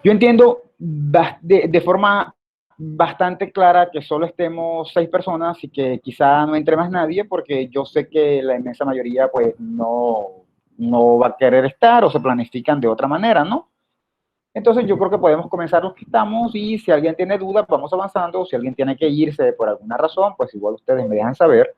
Yo entiendo de forma bastante clara que solo estemos 6 personas y que quizá no entre más nadie, porque yo sé que la inmensa mayoría pues no va a querer estar o se planifican de otra manera, ¿no? Entonces yo creo que podemos comenzar los que estamos y si alguien tiene dudas vamos avanzando, si alguien tiene que irse por alguna razón, pues igual ustedes me dejan saber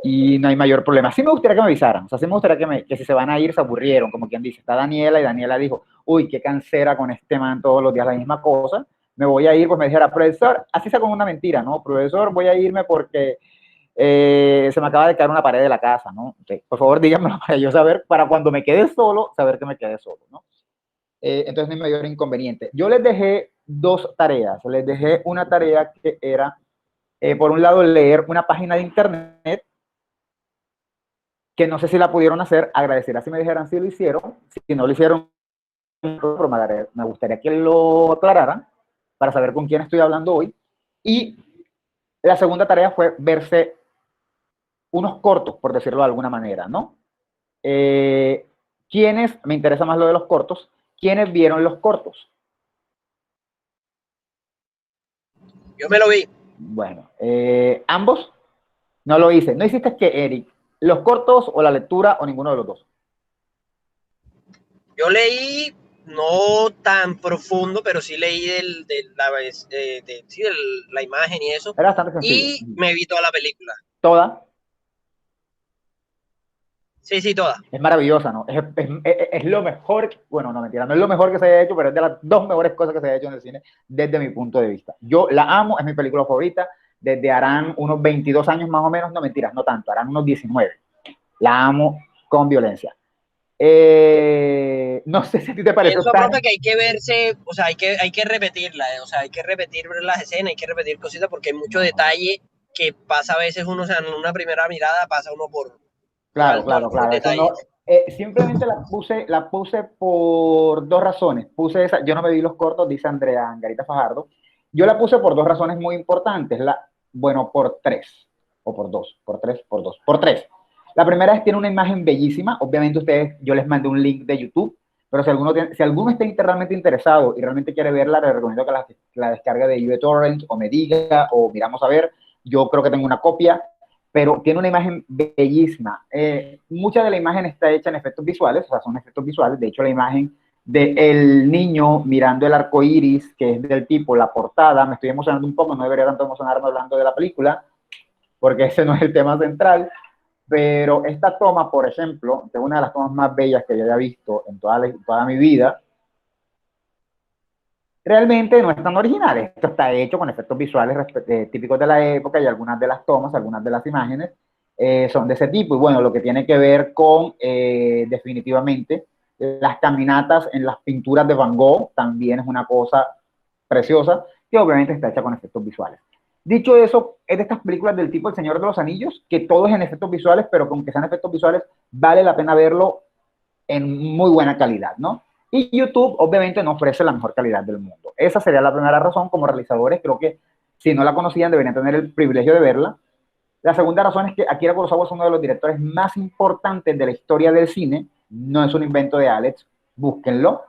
y no hay mayor problema. Sí me gustaría que me avisaran, o sea, sí me gustaría que si se van a ir se aburrieron, como quien dice, está Daniela y Daniela dijo, uy, qué cansera con este man todos los días la misma cosa, me voy a ir, pues me dijera, profesor, así sea con una mentira, ¿no? Profesor, voy a irme porque se me acaba de caer una pared de la casa, ¿no? Okay, por favor díganmelo para yo saber, para cuando me quede solo, saber que me quede solo, ¿no? Entonces no hay mayor inconveniente. Yo les dejé 2 tareas, les dejé una tarea que era, por un lado, leer una página de internet que no sé si la pudieron hacer, agradecería si me dijeran si lo hicieron, si no lo hicieron, me gustaría que lo aclararan para saber con quién estoy hablando hoy. Y la segunda tarea fue verse unos cortos, por decirlo de alguna manera, ¿no? ¿Quiénes, me interesa más lo de los cortos, quiénes vieron los cortos? Yo me lo vi. Bueno, ambos no lo hice. ¿No hiciste qué, Eric? ¿Los cortos o la lectura o ninguno de los dos? Yo leí no tan profundo, pero sí leí sí, la imagen y eso. Era bastante sencillo. Y me vi toda la película. Toda. Sí, sí, toda. Es maravillosa, ¿no? Es lo mejor, bueno, no mentira, no es lo mejor que se haya hecho, pero es de las 2 mejores cosas que se haya hecho en el cine desde mi punto de vista. Yo la amo, es mi película favorita, desde harán unos 22 años más o menos, no mentiras, no tanto, harán unos 19. La amo con violencia. No sé si a ti te pareció Pienso, profe, tan... que hay que verse, o sea, hay que repetirla, o sea, hay que repetir las escenas, hay que repetir cositas porque hay mucho No, detalle que pasa a veces uno, o sea, en una primera mirada pasa uno por claro, alto claro, algunos claro, eso no... detalles. Simplemente la puse por 2 razones. Puse esa, yo no me vi los cortos, dice Andrea Angarita Fajardo. Yo la puse por 2 razones muy importantes. Bueno, por 3, o por 2, por 3, por 2, por 3. La primera es que tiene una imagen bellísima. Obviamente ustedes, yo les mandé un link de YouTube, pero si alguno está realmente interesado y realmente quiere verla, les recomiendo que la descargue de uTorrent o me diga, o miramos a ver. Yo creo que tengo una copia, pero tiene una imagen bellísima. Mucha de la imagen está hecha en efectos visuales, o sea, son efectos visuales. De hecho, la imagen del niño mirando el arco iris, que es del tipo la portada, me estoy emocionando un poco, no debería tanto emocionarme hablando de la película, porque ese no es el tema central, pero esta toma, por ejemplo, es una de las tomas más bellas que yo haya visto en toda mi vida, realmente no es tan original. Esto está hecho con efectos visuales típicos de la época y algunas de las tomas, algunas de las imágenes son de ese tipo. Y bueno, lo que tiene que ver con definitivamente las caminatas en las pinturas de Van Gogh también es una cosa preciosa que obviamente está hecha con efectos visuales. Dicho eso, es de estas películas del tipo El Señor de los Anillos, que todo es en efectos visuales, pero con que sean efectos visuales, vale la pena verlo en muy buena calidad, ¿no? Y YouTube obviamente no ofrece la mejor calidad del mundo. Esa sería la primera razón. Como realizadores, creo que si no la conocían deberían tener el privilegio de verla. La segunda razón es que Akira Kurosawa es uno de los directores más importantes de la historia del cine. No es un invento de Alex, búsquenlo.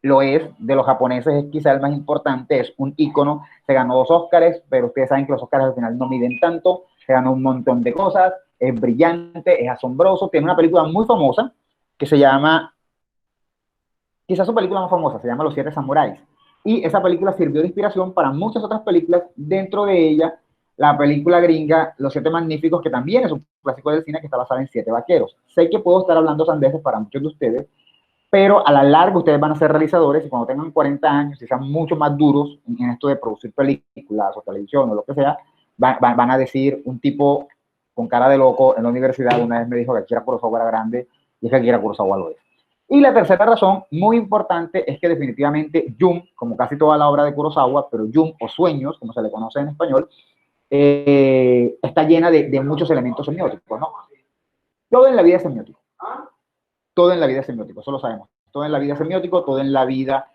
Lo es, de los japoneses es quizá el más importante, es un ícono, se ganó 2 Óscares, pero ustedes saben que los Óscares al final no miden tanto, se ganó un montón de cosas, es brillante, es asombroso, tiene una película muy famosa que se llama, quizás su película más famosa, se llama Los Siete Samuráis. Y esa película sirvió de inspiración para muchas otras películas, dentro de ella la película gringa Los Siete Magníficos, que también es un clásico del cine que está basada en 7 vaqueros. Sé que puedo estar hablando sandeces para muchos de ustedes, pero a la larga ustedes van a ser realizadores y cuando tengan 40 años y sean mucho más duros en esto de producir películas o televisión o lo que sea, van a decir, un tipo con cara de loco en la universidad una vez me dijo que Akira Kurosawa era grande, y es que Akira Kurosawa lo es. Y la tercera razón, muy importante, es que definitivamente Jung, como casi toda la obra de Kurosawa, pero Jung o Sueños, como se le conoce en español, está llena de muchos elementos semióticos, ¿no? Todo en la vida es semiótico. Todo en la vida es semiótico, eso lo sabemos. Todo en la vida es semiótico, todo en la vida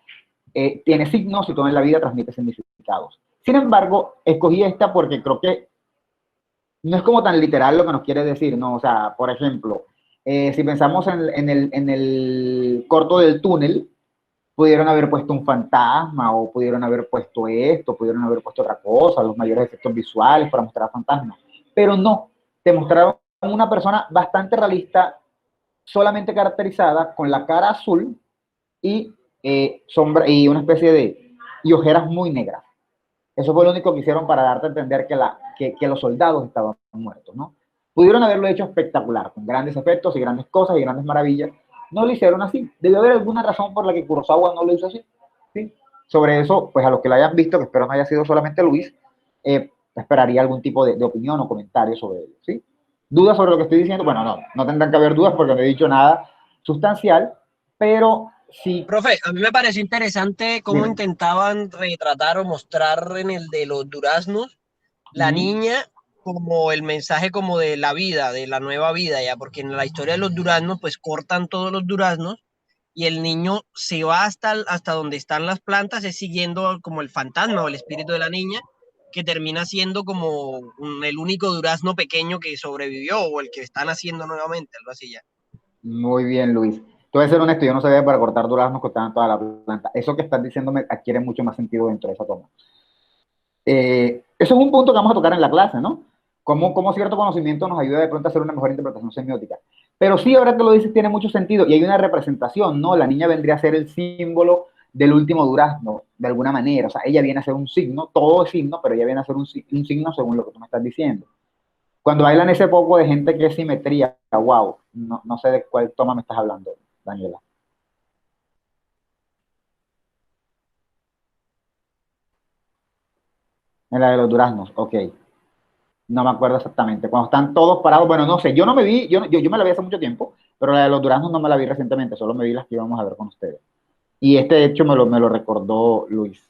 tiene signos y todo en la vida transmite significados. Sin embargo, escogí esta porque creo que no es como tan literal lo que nos quiere decir, ¿no? O sea, por ejemplo, Si pensamos en el corto del túnel, pudieron haber puesto un fantasma o pudieron haber puesto esto, pudieron haber puesto otra cosa, los mayores efectos visuales para mostrar fantasmas. Pero no, te mostraron una persona bastante realista, solamente caracterizada con la cara azul y sombra y una especie de y ojeras muy negras. Eso fue lo único que hicieron para darte a entender que los soldados estaban muertos, ¿no? Pudieron haberlo hecho espectacular, con grandes efectos y grandes cosas y grandes maravillas. No lo hicieron así. Debió haber alguna razón por la que Kurosawa no lo hizo así. ¿Sí? Sobre eso, pues a los que lo hayan visto, que espero no haya sido solamente Luis, esperaría algún tipo de opinión o comentario sobre ello. ¿Sí? ¿Dudas sobre lo que estoy diciendo? Bueno, no tendrán que haber dudas porque no he dicho nada sustancial, pero sí. Profe, a mí me pareció interesante cómo Dime. intentaban retratar o mostrar en el de los duraznos la niña como el mensaje como de la vida, de la nueva vida, ya, porque en la historia de los duraznos, pues cortan todos los duraznos y el niño se va hasta donde están las plantas, es siguiendo como el fantasma o el espíritu de la niña, que termina siendo como el único durazno pequeño que sobrevivió o el que están haciendo nuevamente, algo así ya. Muy bien, Luis. Te voy a ser honesto, yo no sabía que para cortar duraznos cortaban toda la planta. Eso que estás diciéndome adquiere mucho más sentido dentro de esa toma. Eso es un punto que vamos a tocar en la clase, ¿no? Cómo cierto conocimiento nos ayuda de pronto a hacer una mejor interpretación semiótica. Pero sí, ahora que lo dices, tiene mucho sentido y hay una representación, ¿no? La niña vendría a ser el símbolo del último durazno, de alguna manera. O sea, ella viene a ser un signo, todo es signo, pero ella viene a ser un signo según lo que tú me estás diciendo. Cuando bailan ese poco de gente que es simetría, wow, no sé de cuál toma me estás hablando, Daniela. En la de los duraznos, ok. No me acuerdo exactamente. Cuando están todos parados, bueno, no sé, yo no me vi, yo me la vi hace mucho tiempo, pero la de los duraznos no me la vi recientemente, solo me vi las que íbamos a ver con ustedes. Y este hecho me lo recordó Luis.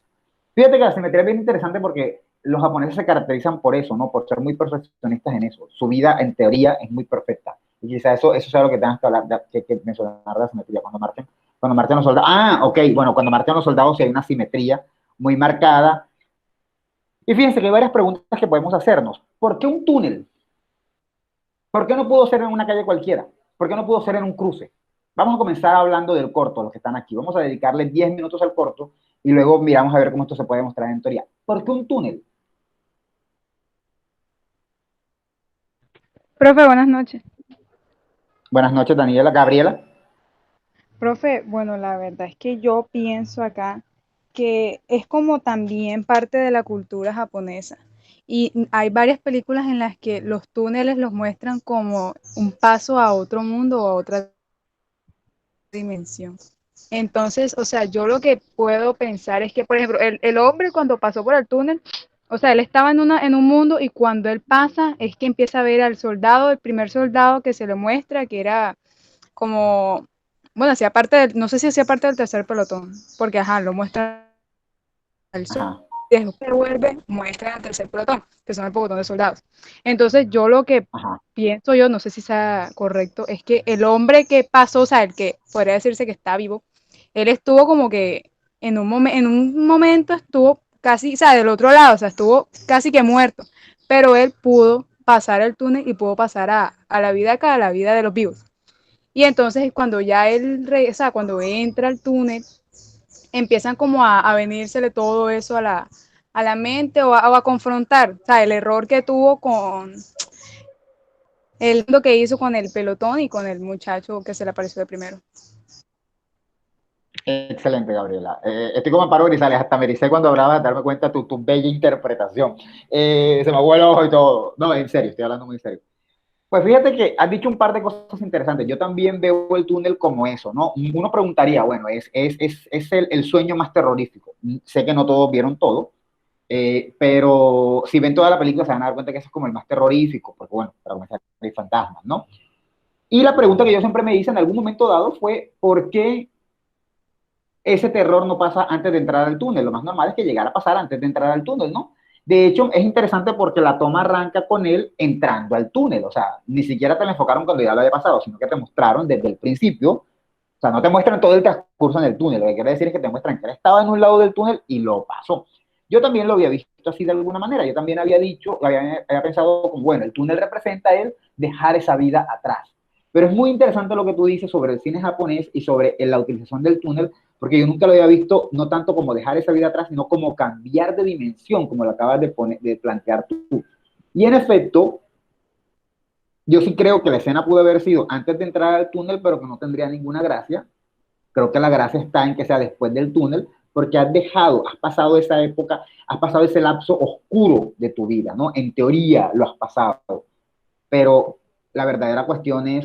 Fíjate que la simetría es bien interesante porque los japoneses se caracterizan por eso, ¿no? Por ser muy perfeccionistas en eso. Su vida, en teoría, es muy perfecta. Y quizá eso sea lo que tengas que hablar, que mencionar de la simetría. Cuando marchan los soldados. Ah, ok, bueno, cuando marchan los soldados sí hay una simetría muy marcada. Y fíjense que hay varias preguntas que podemos hacernos. ¿Por qué un túnel? ¿Por qué no pudo ser en una calle cualquiera? ¿Por qué no pudo ser en un cruce? Vamos a comenzar hablando del corto, los que están aquí. Vamos a dedicarle 10 minutos al corto y luego miramos a ver cómo esto se puede mostrar en teoría. ¿Por qué un túnel? Profe, buenas noches. Buenas noches, Daniela. Gabriela. Profe, bueno, la verdad es que yo pienso acá que es como también parte de la cultura japonesa. Y hay varias películas en las que los túneles los muestran como un paso a otro mundo o a otra dimensión. Entonces, o sea, yo lo que puedo pensar es que, por ejemplo, el hombre cuando pasó por el túnel, o sea, él estaba en un mundo y cuando él pasa es que empieza a ver al soldado, el primer soldado que se le muestra, que era como, bueno, hacía parte del, no sé si hacía parte del tercer pelotón, porque ajá, lo muestra el sol, Ajá, y después vuelve, muestra el tercer pelotón, que son el pelotón de soldados. Entonces, yo lo que ajá. pienso yo, no sé si sea correcto, es que el hombre que pasó, o sea, el que podría decirse que está vivo, él estuvo como que en un momento estuvo casi, o sea, del otro lado, o sea, estuvo casi que muerto, pero él pudo pasar el túnel y pudo pasar a la vida acá, a la vida de los vivos. Y entonces cuando ya él, o sea, cuando entra al túnel, empiezan como a venírsele todo eso a la mente o a confrontar, o sea, el error que tuvo con el que hizo con el pelotón y con el muchacho que se le apareció de primero. Excelente, Gabriela. Estoy como Amparo Grisales, hasta me ericé cuando hablaba de darme cuenta de tu bella interpretación. Se me abuelo el ojo y todo. No, en serio, estoy hablando muy en serio. Pues fíjate que has dicho un par de cosas interesantes. Yo también veo el túnel como eso, ¿no? Uno preguntaría, bueno, es el sueño más terrorífico. Sé que no todos vieron todo, pero si ven toda la película se van a dar cuenta que ese es como el más terrorífico, porque bueno, para comenzar hay fantasmas, ¿no? Y la pregunta que yo siempre me hice en algún momento dado fue, ¿por qué ese terror no pasa antes de entrar al túnel? Lo más normal es que llegara a pasar antes de entrar al túnel, ¿no? De hecho, es interesante porque la toma arranca con él entrando al túnel, o sea, ni siquiera te lo enfocaron cuando ya lo había pasado, sino que te mostraron desde el principio, o sea, no te muestran todo el transcurso en el túnel, lo que quiere decir es que te muestran que él estaba en un lado del túnel y lo pasó. Yo también lo había visto así de alguna manera, yo también había dicho, había pensado como, bueno, el túnel representa a él dejar esa vida atrás. Pero es muy interesante lo que tú dices sobre el cine japonés y sobre la utilización del túnel, porque yo nunca lo había visto, no tanto como dejar esa vida atrás, sino como cambiar de dimensión, como lo acabas de plantear tú. Y en efecto, yo sí creo que la escena pudo haber sido antes de entrar al túnel, pero que no tendría ninguna gracia. Creo que la gracia está en que sea después del túnel, porque has pasado esa época, has pasado ese lapso oscuro de tu vida, ¿no? En teoría lo has pasado, pero la verdadera cuestión es,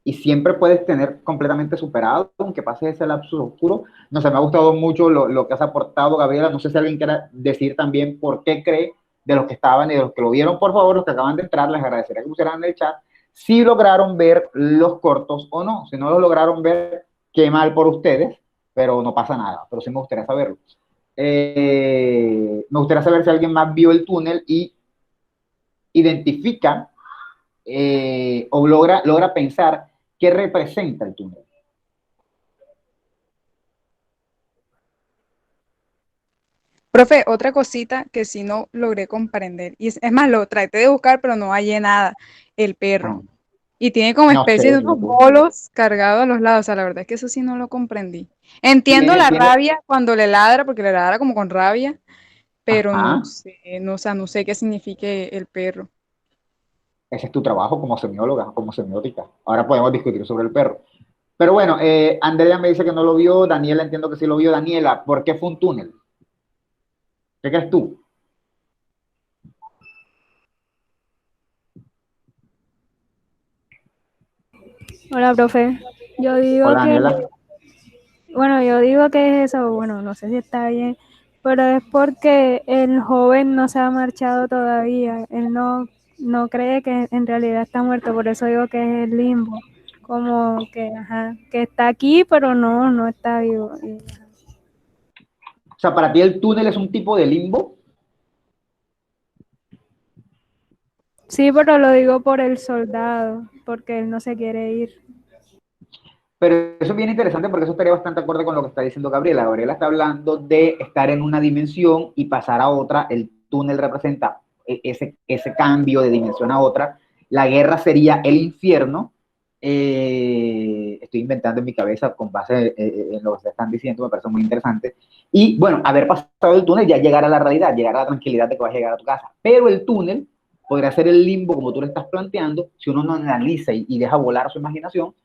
y siempre puedes tener completamente superado, aunque pases ese lapso oscuro. No sé, me ha gustado mucho lo que has aportado, Gabriela. No sé si alguien quiera decir también por qué cree de los que estaban y de los que lo vieron, por favor, los que acaban de entrar, les agradecería que pusieran en el chat si lograron ver los cortos o no. Si no los lograron ver, qué mal por ustedes, pero no pasa nada. Pero sí me gustaría saberlo. Me gustaría saber si alguien más vio el túnel y identifica o logra pensar qué representa el túnel. Profe, otra cosita que sí no logré comprender, y es más, lo traté de buscar, pero no hallé nada, el perro. Y tiene como No sé, especie de unos bolos cargados a los lados, o sea, la verdad es que eso sí no lo comprendí. Entiendo la rabia cuando le ladra, porque le ladra como con rabia, pero no Ajá. sé, no, o sea, no sé qué signifique el perro. Ese es tu trabajo como semióloga, como semiótica. Ahora podemos discutir sobre el perro. Pero bueno, Andrea me dice que no lo vio, Daniela entiendo que sí lo vio. Daniela, ¿por qué fue un túnel? ¿Qué crees tú? Hola, profe. Yo digo Hola, que, Daniela. bueno, yo digo que es eso, bueno, no sé si está bien, pero es porque el joven no se ha marchado todavía. Él no cree que en realidad está muerto, por eso digo que es el limbo, como que, ajá, que está aquí, pero no está vivo. O sea, para ti el túnel es un tipo de limbo, Sí, pero lo digo por el soldado, porque él no se quiere ir. pero eso es bien interesante porque eso estaría bastante acorde con lo que está diciendo Gabriela. Gabriela está hablando de estar en una dimensión y pasar a otra. El túnel representa ese cambio de dimensión a otra. La guerra sería el infierno. Estoy inventando en mi cabeza con base en lo que se están diciendo, me parece muy interesante. Y bueno, haber pasado el túnel ya llegar a la realidad, llegar a la tranquilidad de que vas a llegar a tu casa. Pero el túnel podría ser el limbo, como tú lo estás planteando, si uno no analiza y deja volar su imaginación.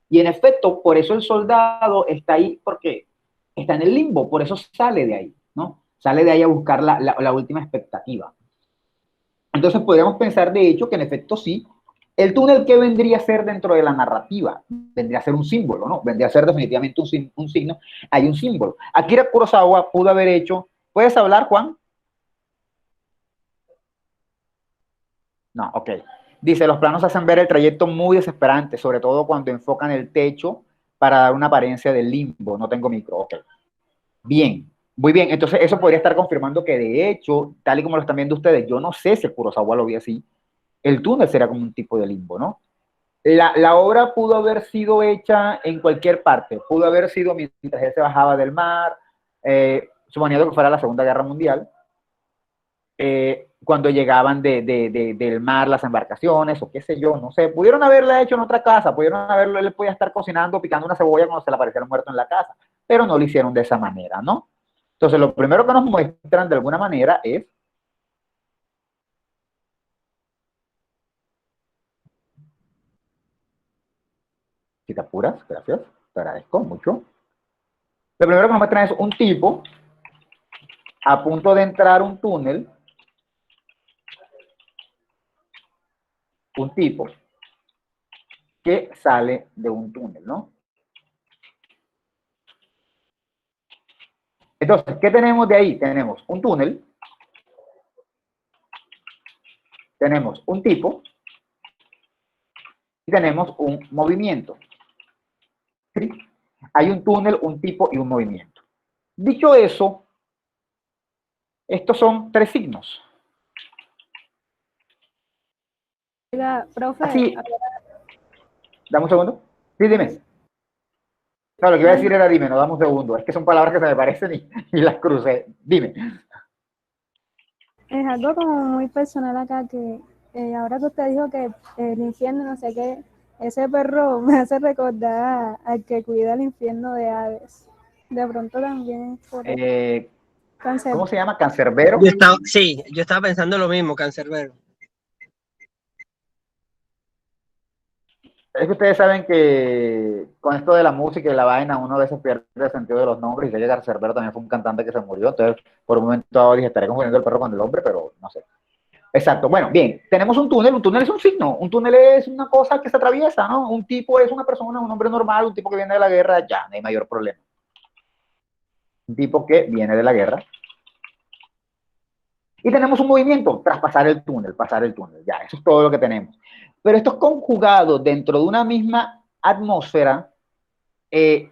Y en efecto, por eso el soldado está ahí, porque está en el limbo, por eso sale de ahí, ¿no? Sale de ahí a buscar la última expectativa. Entonces podríamos pensar, de hecho, que en efecto sí, el túnel, ¿qué vendría a ser dentro de la narrativa? Vendría a ser un símbolo, ¿no? Vendría a ser definitivamente un signo. Hay un símbolo. Akira Kurosawa pudo haber hecho, ¿puedes hablar, Juan? No, ok. Dice, los planos hacen ver el trayecto muy desesperante, sobre todo cuando enfocan el techo para dar una apariencia de limbo. No tengo micro, ok. Bien, muy bien. Entonces eso podría estar confirmando que de hecho, tal y como lo están viendo ustedes, yo no sé si Kurosawa lo vio así, el túnel será como un tipo de limbo, ¿no? La obra pudo haber sido hecha en cualquier parte, pudo haber sido mientras él se bajaba del mar, suponiendo que fuera la Segunda Guerra Mundial, cuando llegaban del mar las embarcaciones o qué sé yo, no sé, pudieron haberla hecho en otra casa, pudieron haberlo, él podía estar cocinando, picando una cebolla cuando se le apareciera muerto en la casa, pero no lo hicieron de esa manera, ¿no? Entonces, lo primero que nos muestran de alguna manera es si te apuras, gracias, te agradezco mucho. Lo primero que nos muestran es un tipo a punto de entrar un túnel, un tipo que sale de un túnel, ¿no? Entonces, ¿qué tenemos de ahí? Tenemos un túnel, tenemos un tipo y tenemos un movimiento. ¿Sí? Hay un túnel, un tipo y un movimiento. Dicho eso, estos son tres signos. Oiga, profe, Así, dame un segundo. Sí, dime. No, lo que iba a no, decir era dime, no dame un segundo. Es que son palabras que se me parecen y las crucé. Dime. es algo como muy personal acá que ahora que usted dijo que el infierno, no sé qué, ese perro me hace recordar al que cuida el infierno de Hades. De pronto también por el Eh, cáncer. ¿Cómo se llama? Cancerbero. Sí, yo estaba pensando lo mismo, Cancerbero. Es que ustedes saben que con esto de la música y la vaina, uno a veces pierde el sentido de los nombres. Y sé que Cancerbero también fue un cantante que se murió. Entonces, por un momento ahora dije, estaré confundiendo el perro con el hombre, pero no sé. Exacto. Bueno, bien, tenemos un túnel. Un túnel es un signo. Un túnel es una cosa que se atraviesa, ¿no? Un tipo es una persona, un hombre normal, un tipo que viene de la guerra, ya, no hay mayor problema. Un tipo que viene de la guerra. Y tenemos un movimiento, traspasar el túnel, pasar el túnel. Ya, eso es todo lo que tenemos. Pero esto es conjugado dentro de una misma atmósfera,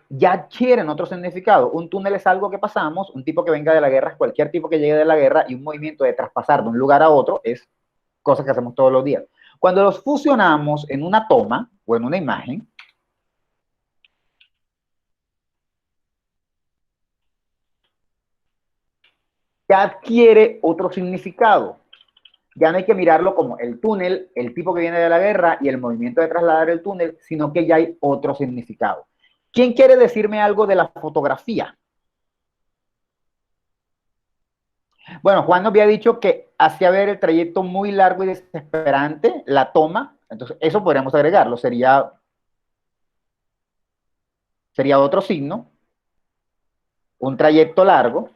ya adquieren otro significado. Un túnel es algo que pasamos, un tipo que venga de la guerra es cualquier tipo que llegue de la guerra, y un movimiento de traspasar de un lugar a otro es cosas que hacemos todos los días. Cuando los fusionamos en una toma o en una imagen, ya adquiere otro significado. Ya no hay que mirarlo como el túnel, el tipo que viene de la guerra y el movimiento de trasladar el túnel, sino que ya hay otro significado. ¿Quién quiere decirme algo de la fotografía? Bueno, Juan nos había dicho que hacía ver el trayecto muy largo y desesperante, la toma, entonces eso podríamos agregarlo, sería otro signo, un trayecto largo.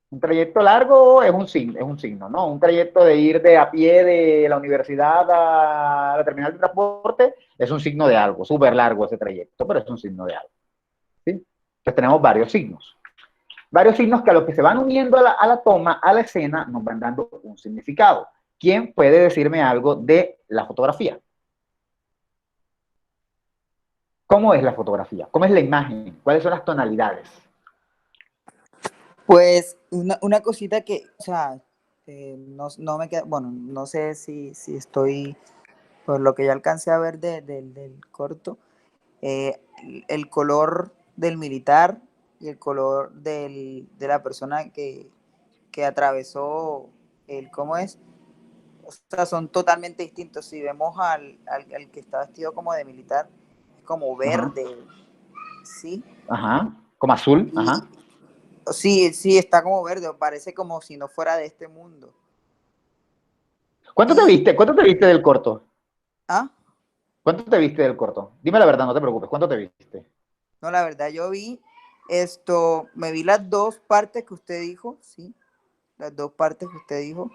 Un trayecto largo es un signo, ¿no? Un trayecto de ir de a pie de la universidad a la terminal de transporte es un signo de algo, súper largo ese trayecto, pero es un signo de algo, ¿sí? Entonces tenemos varios signos que a los que se van uniendo a la toma, a la escena, nos van dando un significado. ¿Quién puede decirme algo de la fotografía? ¿Cómo es la fotografía? ¿Cómo es la imagen? ¿Cuáles son las tonalidades? Pues una cosita que, o sea, no me queda, bueno, no sé si estoy, por lo que ya alcancé a ver del corto, eh, el color del militar y el color de la persona que atravesó ¿cómo es? O sea, son totalmente distintos. Si vemos al que está vestido como de militar, es como Ajá, verde, ¿sí? ajá, como azul, Y ajá. sí, sí, está como verde, parece como si no fuera de este mundo. ¿Cuánto te Y, viste? ¿Cuánto te viste del corto? ah, ¿Cuánto te viste del corto? Dime la verdad, no te preocupes. ¿Cuánto te viste? no, la verdad, yo vi me vi las dos partes que usted dijo, sí, las dos partes que usted dijo,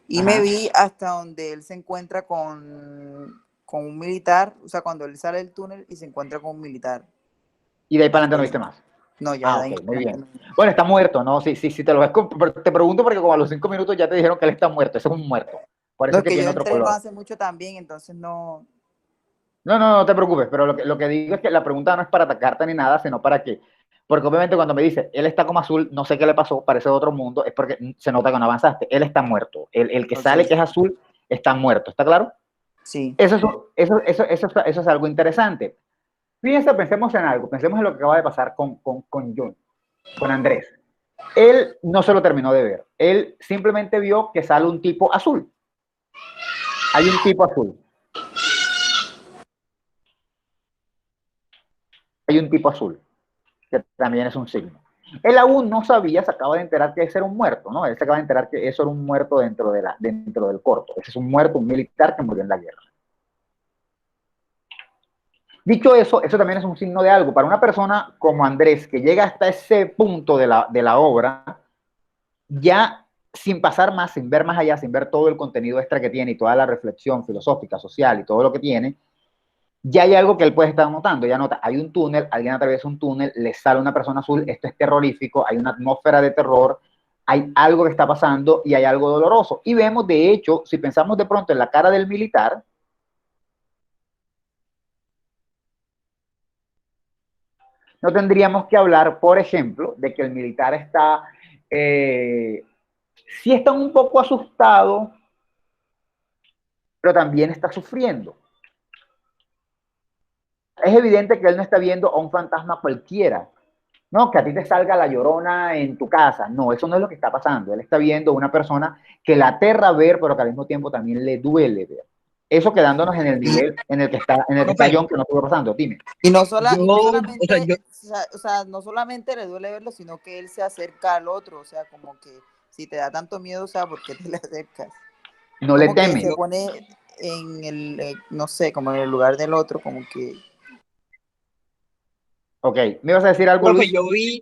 y me Ajá. vi hasta donde él se encuentra con un militar, o sea, cuando él sale del túnel y se encuentra con un militar. Y de ahí para Y adelante no él, viste más. no, ya Ah, de ok, ahí muy para bien. adelante Bueno, está muerto, ¿no? Sí, sí, sí, te lo ves. Te pregunto porque como a los 5 minutos ya te dijeron que él está muerto. Ese es un muerto. Por no, eso es es que que yo tiene otro entré no color. hace mucho también, entonces no. No, no, no te preocupes, pero lo que digo es que la pregunta no es para atacarte ni nada, sino para que, porque obviamente cuando me dice, él está como azul, no sé qué le pasó, parece de otro mundo, es porque se nota que no avanzaste. Él está muerto. El que Ok, sale que es azul está muerto, ¿está claro? sí. Eso es algo interesante. Fíjense, pensemos en algo, pensemos en lo que acaba de pasar con John, con Andrés. Él no se lo terminó de ver, él simplemente vio que sale un tipo azul. Hay un tipo azul, hay un tipo azul, que también es un signo. Él aún no sabía, se acaba de enterar que ese era un muerto, ¿no? Él se acaba de enterar que eso era un muerto dentro del corto. Ese es un muerto, un militar que murió en la guerra. Dicho eso, eso también es un signo de algo. Para una persona como Andrés, que llega hasta ese punto de la obra, ya sin pasar más, sin ver más allá, sin ver todo el contenido extra que tiene y toda la reflexión filosófica, social y todo lo que tiene, ya hay algo que él puede estar notando. Ya nota, hay un túnel, alguien atraviesa un túnel, le sale una persona azul, esto es terrorífico, hay una atmósfera de terror, hay algo que está pasando y hay algo doloroso. Y vemos, de hecho, si pensamos de pronto en la cara del militar, no tendríamos que hablar, por ejemplo, de que el militar está, sí está un poco asustado, pero también está sufriendo. Es evidente que él no está viendo a un fantasma cualquiera. no, que a ti te salga la llorona en tu casa. No, eso no es lo que está pasando. Él está viendo una persona que la aterra ver, pero que al mismo tiempo también le duele ver. Eso quedándonos en el Y, nivel en el que está Profe, John, que no estuvo pasando. Dime. y no o sea, solamente, o sea, no solamente le duele verlo, sino que él se acerca al otro, o sea, como que si te da tanto miedo, o sea, ¿por qué te le acercas? No le Como que teme. se pone en el, no sé, como en el lugar del otro, como que... Ok. ¿Me ibas a decir algo, profe, Luis?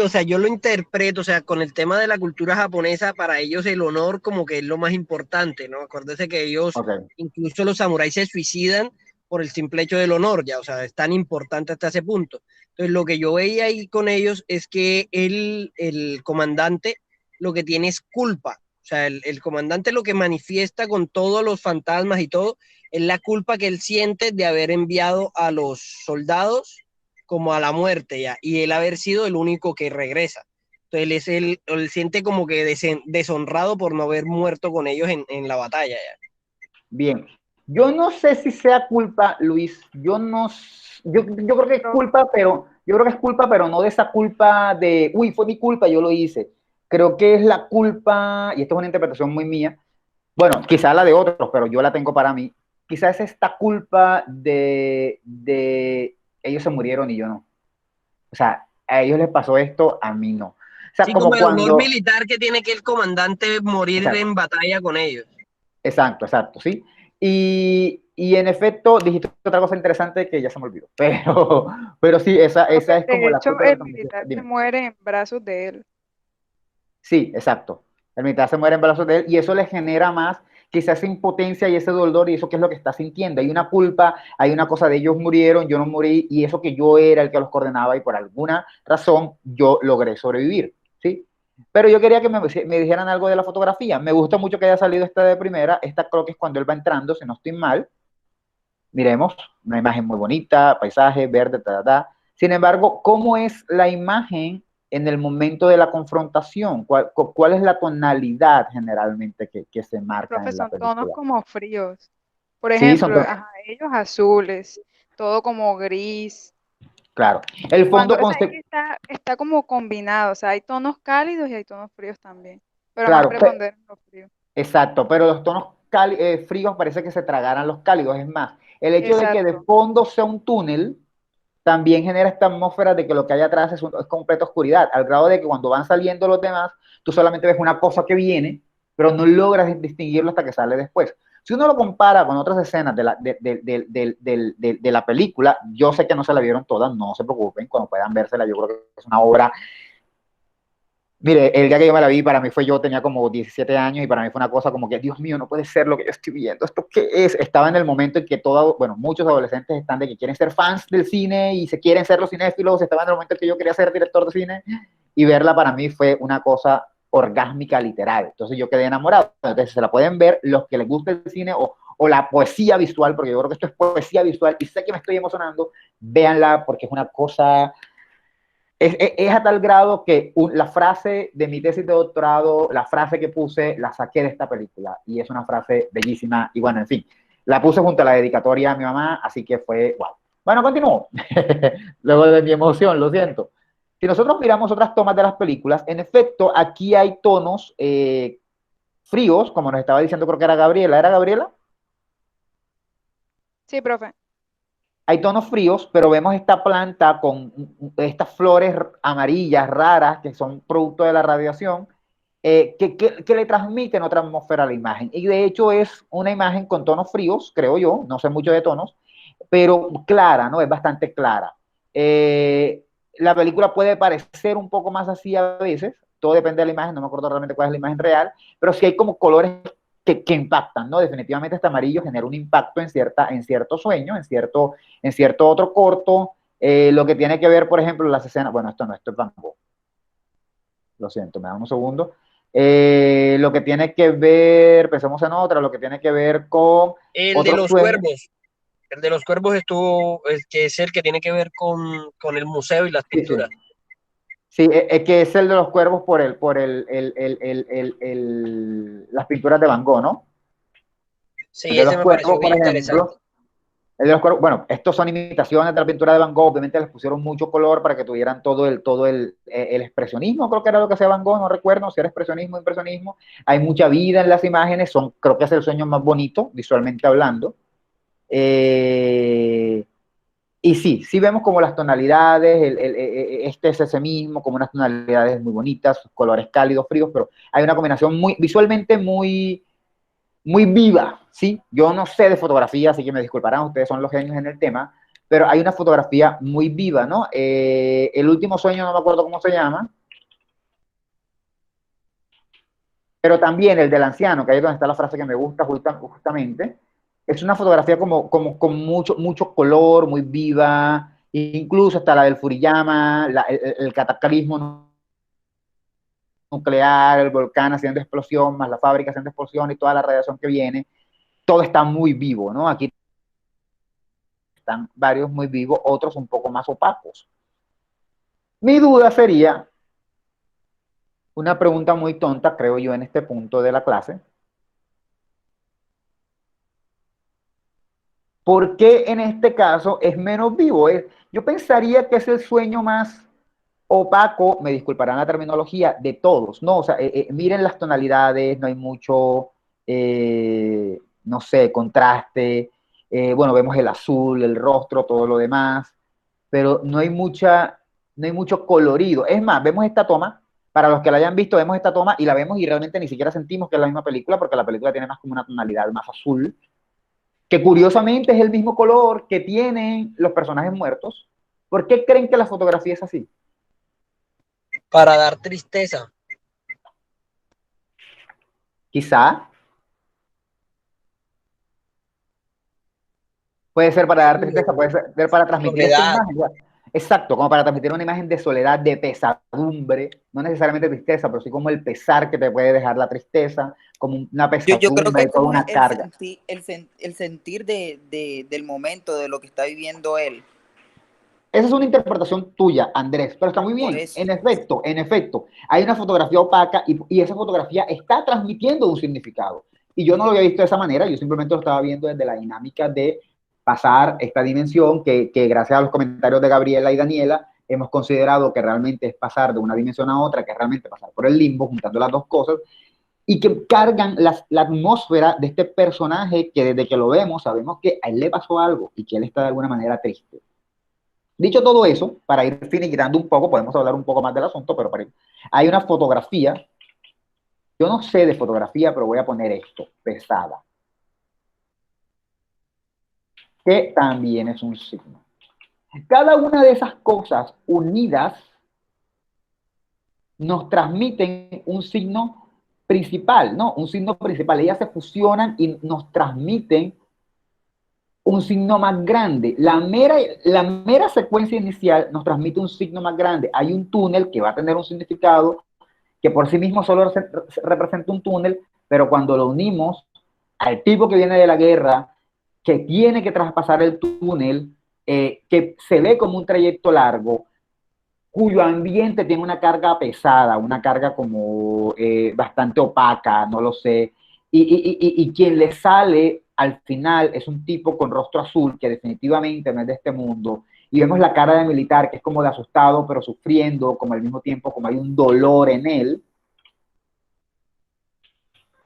o sea, yo lo interpreto, o sea, con el tema de la cultura japonesa, para ellos el honor como que es lo más importante, ¿no? Acuérdese que ellos, Ok. incluso los samuráis se suicidan por el simple hecho del honor, ya, o sea, es tan importante hasta ese punto. Entonces, lo que yo veía ahí con ellos es que el comandante lo que tiene es culpa. O sea, el comandante lo que manifiesta con todos los fantasmas y todo es la culpa que él siente de haber enviado a los soldados como a la muerte ya, y él haber sido el único que regresa. Entonces él siente como que deshonrado por no haber muerto con ellos en la batalla ya. Bien. Yo no sé si sea culpa, Luis. Yo creo que es culpa, pero yo creo que es culpa, pero no de esa culpa de, uy, fue mi culpa, yo lo hice. Creo que es la culpa, y esto es una interpretación muy mía, bueno, quizá la de otros, pero yo la tengo para mí. Quizás es esta culpa de ellos se murieron y yo no. O sea, a ellos les pasó esto, a mí no. O sea, Sí, como como el honor cuando, militar que tiene que el comandante morir exacto, en batalla con ellos. exacto, sí. Y en efecto, dijiste otra cosa interesante que ya se me olvidó. Pero sí, esa es como De la hecho, culpa que el se manifiesta. militar se Dime. muere en brazos de él. Sí, exacto. El militar se muere en brazos de él y eso le genera más quizás esa impotencia y ese dolor y eso que es lo que está sintiendo. Hay una culpa, hay una cosa de ellos murieron, yo no morí y eso que yo era el que los coordenaba y por alguna razón yo logré sobrevivir, ¿sí? Pero yo quería que me dijeran algo de la fotografía. Me gusta mucho que haya salido esta de primera. Esta creo que es cuando él va entrando, si no estoy mal. Miremos, una imagen muy bonita, paisaje, verde, ta, ta, ta. Sin embargo, ¿cómo es la imagen en el momento de la confrontación? ¿Cuál es la tonalidad generalmente que se marca Profe, en la son tonos película? como fríos. Por Sí, son ejemplo, tonos, ajá, ellos azules, todo como gris. claro. El Cuando, fondo, o sea, es que está como combinado, o sea, hay tonos cálidos y hay tonos fríos también, pero más claro, preponderan los fríos. exacto, pero los tonos fríos parece que se tragaran los cálidos. Es más, el hecho de que de Exacto, fondo sea un túnel también genera esta atmósfera de que lo que hay atrás es completa oscuridad, al grado de que cuando van saliendo los demás, tú solamente ves una cosa que viene, pero no logras distinguirlo hasta que sale después. Si uno lo compara con otras escenas de la película, yo sé que no se la vieron todas, no se preocupen, cuando puedan vérsela, yo creo que es una obra. Mire, el día que yo me la vi, para mí fue yo tenía como 17 años y para mí fue una cosa como que, Dios mío, no puede ser lo que yo estoy viendo, ¿esto qué es? Estaba en el momento en que bueno, muchos adolescentes están de que quieren ser fans del cine y se quieren ser los cinéfilos, estaba en el momento en que yo quería ser director de cine y verla para mí fue una cosa orgásmica literal. Entonces yo quedé enamorado. Entonces se la pueden ver los que les gusta el cine o la poesía visual, porque yo creo que esto es poesía visual y sé que me estoy emocionando, véanla porque es una cosa es a tal grado que la frase de mi tesis de doctorado, la frase que puse, la saqué de esta película. Y es una frase bellísima. Y bueno, en fin, la puse junto a la dedicatoria a mi mamá, así que fue wow. Bueno, continúo. Luego de mi emoción, lo siento. Si nosotros miramos otras tomas de las películas, en efecto, aquí hay tonos fríos, como nos estaba diciendo, creo que era Gabriela. ¿Era Gabriela? sí, profe. Hay tonos fríos, pero vemos esta planta con estas flores amarillas raras que son producto de la radiación, que le transmiten otra atmósfera a la imagen. Y de hecho es una imagen con tonos fríos, creo yo, no sé mucho de tonos, pero clara, ¿no? Es bastante clara. La película puede parecer un poco más así a veces, todo depende de la imagen, no me acuerdo realmente cuál es la imagen real, pero sí hay como colores que impactan, ¿no? Definitivamente este amarillo genera un impacto en cierto sueño, en cierto otro corto, lo que tiene que ver, por ejemplo, las escenas, bueno, esto es Van Gogh, lo siento, me da un segundo. Lo que tiene que ver, pensemos en otra, lo que tiene que ver con El de otros los sueños. cuervos. El de los cuervos estuvo, que es el que tiene que ver con el museo y las Sí, sí. pinturas. Sí, es que es el de los cuervos las pinturas de Van Gogh, ¿no? El Sí, de ese los me pareció cuervos, por bien ejemplo, interesante. Bueno, estos son imitaciones de la pintura de Van Gogh, obviamente les pusieron mucho color para que tuvieran el expresionismo, creo que era lo que hacía Van Gogh, no recuerdo si era expresionismo o impresionismo. Hay mucha vida en las imágenes, creo que es el sueño más bonito, visualmente hablando. Y sí vemos como las tonalidades, este es ese mismo, como unas tonalidades muy bonitas, colores cálidos, fríos, pero hay una combinación visualmente muy viva, ¿sí? Yo no sé de fotografía, así que me disculparán, ustedes son los genios en el tema, pero hay una fotografía muy viva, ¿no? El último sueño, no me acuerdo cómo se llama, pero también el del anciano, que ahí es donde está la frase que me gusta justamente, es una fotografía como con mucho color, muy viva, incluso hasta la del Furiyama, el cataclismo nuclear, el volcán haciendo explosión, más la fábrica haciendo explosión y toda la radiación que viene, todo está muy vivo, ¿no? Aquí están varios muy vivos, otros un poco más opacos. Mi duda sería, una pregunta muy tonta, creo yo, en este punto de la clase. ¿Por qué en este caso es menos vivo? Yo pensaría que es el sueño más opaco, me disculparán la terminología, de todos, ¿no? O sea, miren las tonalidades, no hay mucho, no sé, contraste, bueno, vemos el azul, el rostro, todo lo demás, pero no hay mucho colorido. Es más, vemos esta toma, para los que la hayan visto, vemos esta toma y la vemos y realmente ni siquiera sentimos que es la misma película, porque la película tiene más como una tonalidad más azul, que curiosamente es el mismo color que tienen los personajes muertos. ¿Por qué creen que la fotografía es así? Para dar tristeza. Quizá puede ser para dar tristeza, puede ser para transmitir esta Soledad. imagen. Exacto, como para transmitir una imagen de soledad, de pesadumbre, no necesariamente tristeza, pero sí como el pesar que te puede dejar la tristeza, como una Yo creo que pesadumbre, es toda como una carga. el sentir del momento, de lo que está viviendo él. Esa es una interpretación tuya, Andrés, pero está muy Por bien. eso. En efecto, hay una fotografía opaca y esa fotografía está transmitiendo un significado. Y yo no lo había visto de esa manera, yo simplemente lo estaba viendo desde la dinámica de pasar esta dimensión que gracias a los comentarios de Gabriela y Daniela hemos considerado que realmente es pasar de una dimensión a otra, que es realmente pasar por el limbo, juntando las dos cosas, y que cargan la atmósfera de este personaje que desde que lo vemos sabemos que a él le pasó algo y que él está de alguna manera triste. Dicho todo eso, para ir finiquitando un poco, podemos hablar un poco más del asunto, pero hay una fotografía, yo no sé de fotografía, pero voy a poner esto, pesada, que también es un signo. Cada una de esas cosas unidas nos transmiten un signo principal, ¿no? Un signo principal. Ellas se fusionan y nos transmiten un signo más grande. La mera secuencia inicial nos transmite un signo más grande. Hay un túnel que va a tener un significado que por sí mismo solo representa un túnel, pero cuando lo unimos al tipo que viene de la guerra, que tiene que traspasar el túnel, que se ve como un trayecto largo, cuyo ambiente tiene una carga pesada, una carga como bastante opaca, no lo sé, y quien le sale al final es un tipo con rostro azul que definitivamente no es de este mundo, y vemos la cara de militar que es como de asustado pero sufriendo, como al mismo tiempo como hay un dolor en él.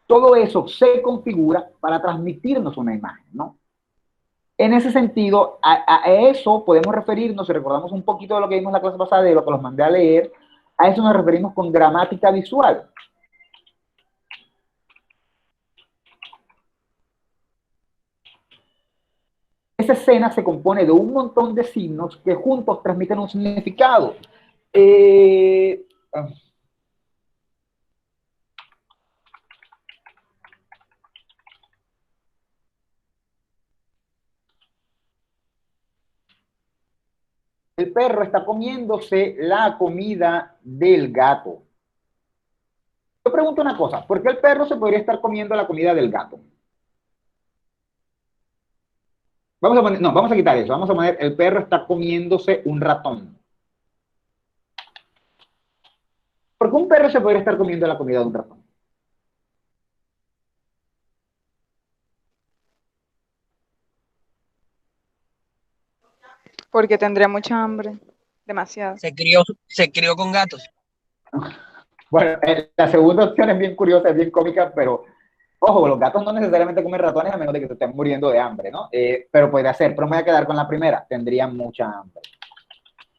Todo eso se configura para transmitirnos una imagen, ¿no? En ese sentido, a eso podemos referirnos, si recordamos un poquito de lo que vimos la clase pasada, de lo que los mandé a leer, a eso nos referimos con gramática visual. Esa escena se compone de un montón de signos que juntos transmiten un significado. Eh, el perro está comiéndose la comida del gato. Yo pregunto una cosa, ¿por qué el perro se podría estar comiendo la comida del gato? Vamos a quitar eso, vamos a poner, el perro está comiéndose un ratón. ¿Por qué un perro se podría estar comiendo la comida de un ratón? Porque tendría mucha hambre. Demasiado. Se crió con gatos. Bueno, la segunda opción es bien curiosa, es bien cómica, pero ojo, los gatos no necesariamente comen ratones a menos de que se estén muriendo de hambre, ¿no? Pero podría ser, pero me voy a quedar con la primera, tendrían mucha hambre.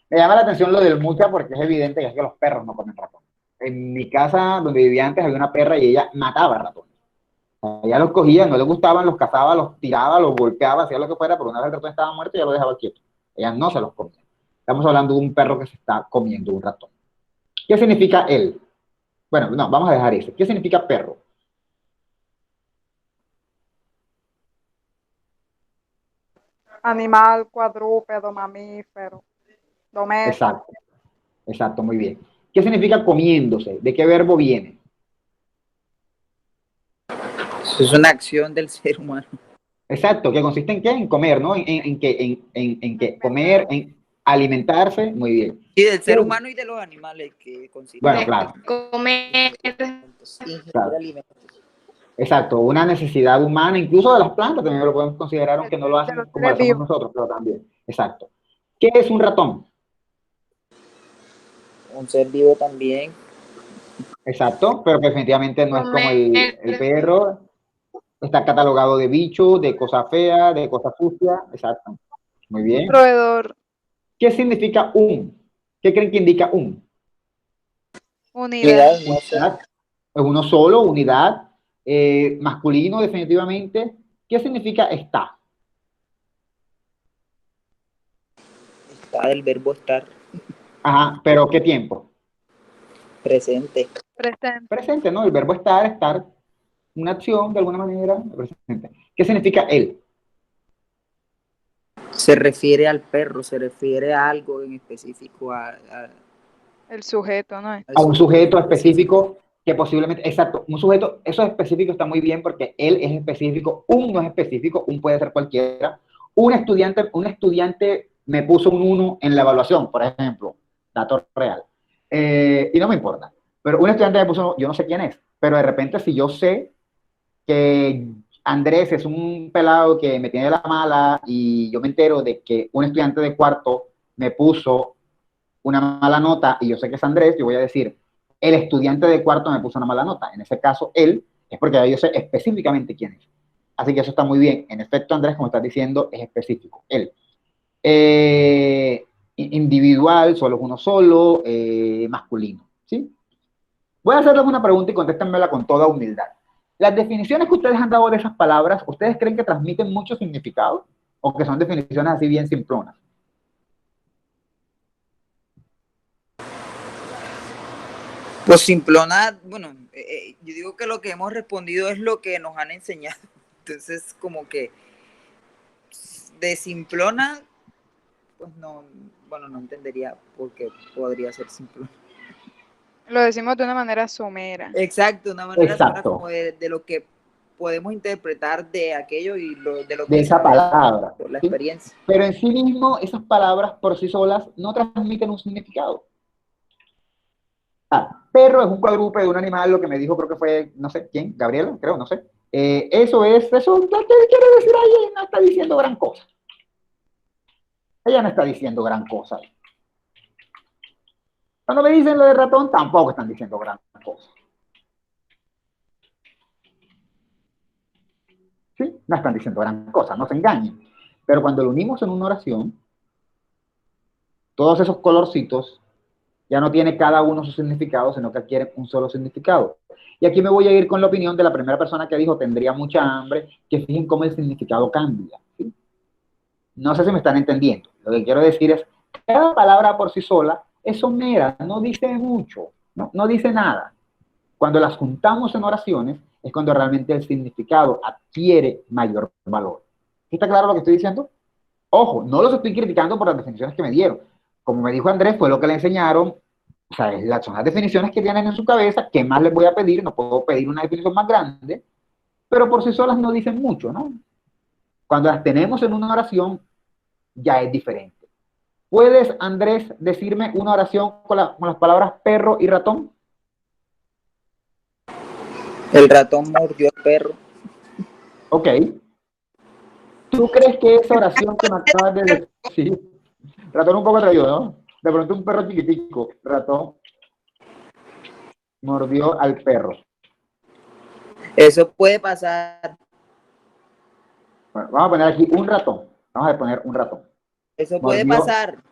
Me llama la atención lo del mucha porque es evidente que es que los perros no comen ratones. En mi casa, donde vivía antes, había una perra y ella mataba ratones. Ella los cogía, no les gustaban, los cazaba, los tiraba, los golpeaba, hacía lo que fuera, pero una vez el ratón estaba muerto, ya lo dejaba quieto. Ella no se los comía. Estamos hablando de un perro que se está comiendo un ratón. ¿Qué significa él? Bueno, no, vamos a dejar eso. ¿Qué significa perro? Animal, cuadrúpedo, mamífero, doméstico. Exacto, exacto, muy bien. ¿Qué significa comiéndose? ¿De qué verbo viene? Eso es una acción del ser humano. Exacto, que consiste en qué? En comer, ¿no? En que comer, en alimentarse, muy bien. Y del ser humano y de los animales que consiste Bueno, claro. Comer. ingerir Claro. alimentos. Exacto, una necesidad humana, incluso de las plantas también lo podemos considerar, aunque no lo De hacen los como lo seres hacemos vivos. nosotros, pero también. Exacto. ¿Qué es un ratón? Un ser vivo también. Exacto, pero que definitivamente no es como Comer. el perro. Está catalogado de bicho, de cosa fea, de cosa sucia. Exacto. Muy bien. Roedor, ¿Qué significa un? ¿Qué creen que indica un? unidad. No sé. Unidad. Es uno solo, unidad. Masculino, definitivamente. ¿Qué significa está? Está del verbo estar Ajá, pero ¿qué tiempo? presente. Presente. Presente, ¿no? El verbo estar, estar, una acción de alguna manera, presente. ¿Qué significa él? Se refiere al perro, se refiere a algo en específico, El sujeto, ¿no? A un sujeto específico que posiblemente, exacto, un sujeto, eso específico está muy bien porque él es específico, un no es específico, un puede ser cualquiera. Un estudiante me puso un 1 en la evaluación, por ejemplo, dato real, y no me importa, pero un estudiante me puso, yo no sé quién es, pero de repente si yo sé que Andrés es un pelado que me tiene la mala y yo me entero de que un estudiante de cuarto me puso una mala nota y yo sé que es Andrés, yo voy a decir, el estudiante de cuarto me puso una mala nota. En ese caso, él es porque yo sé específicamente quién es. Así que eso está muy bien. En efecto, Andrés, como estás diciendo, es específico. Él. Individual, solo es uno solo, masculino. ¿Sí? Voy a hacerles una pregunta y contéstenmela con toda humildad. Las definiciones que ustedes han dado de esas palabras, ¿ustedes creen que transmiten mucho significado? ¿O que son definiciones así bien simplonas? Pues simplona, bueno, yo digo que lo que hemos respondido es lo que nos han enseñado. Entonces, como que de simplona, pues no, bueno, no entendería por qué podría ser simplona. Lo decimos de una manera somera. Exacto, una manera Exacto. como de lo que podemos interpretar de aquello y de lo De que esa sabemos palabra. por la ¿Sí? experiencia. Pero en sí mismo, esas palabras por sí solas no transmiten un significado. Perro es un cuadrúpedo de un animal, lo que me dijo, creo que fue, no sé quién, Gabriela, creo, no sé. Eso, ¿qué quiere decir ahí? No está diciendo gran cosa. Ella no está diciendo gran cosa. Cuando me dicen lo de ratón, tampoco están diciendo gran cosa. ¿Sí? No están diciendo gran cosa, no se engañen. Pero cuando lo unimos en una oración, todos esos colorcitos ya no tiene cada uno su significado, sino que adquieren un solo significado. Y aquí me voy a ir con la opinión de la primera persona que dijo tendría mucha hambre, que fijen cómo el significado cambia. ¿Sí? No sé si me están entendiendo. Lo que quiero decir es, cada palabra por sí sola es somera, no dice mucho, no dice nada. Cuando las juntamos en oraciones es cuando realmente el significado adquiere mayor valor. ¿Está claro lo que estoy diciendo? Ojo, no los estoy criticando por las definiciones que me dieron. Como me dijo Andrés, fue lo que le enseñaron. O sea, son las definiciones que tienen en su cabeza. ¿Qué más les voy a pedir? No puedo pedir una definición más grande, pero por sí solas no dicen mucho, ¿no? Cuando las tenemos en una oración, ya es diferente. ¿Puedes, Andrés, decirme una oración con las palabras perro y ratón? El ratón mordió al perro. Ok. ¿Tú crees que esa oración que me acabas de decir, Ratón un poco atrevido, ¿no? De pronto un perro chiquitico, ratón, mordió al perro. Eso puede pasar. Bueno, vamos a poner aquí un ratón. Vamos a poner un ratón. Eso puede Mordió. pasar.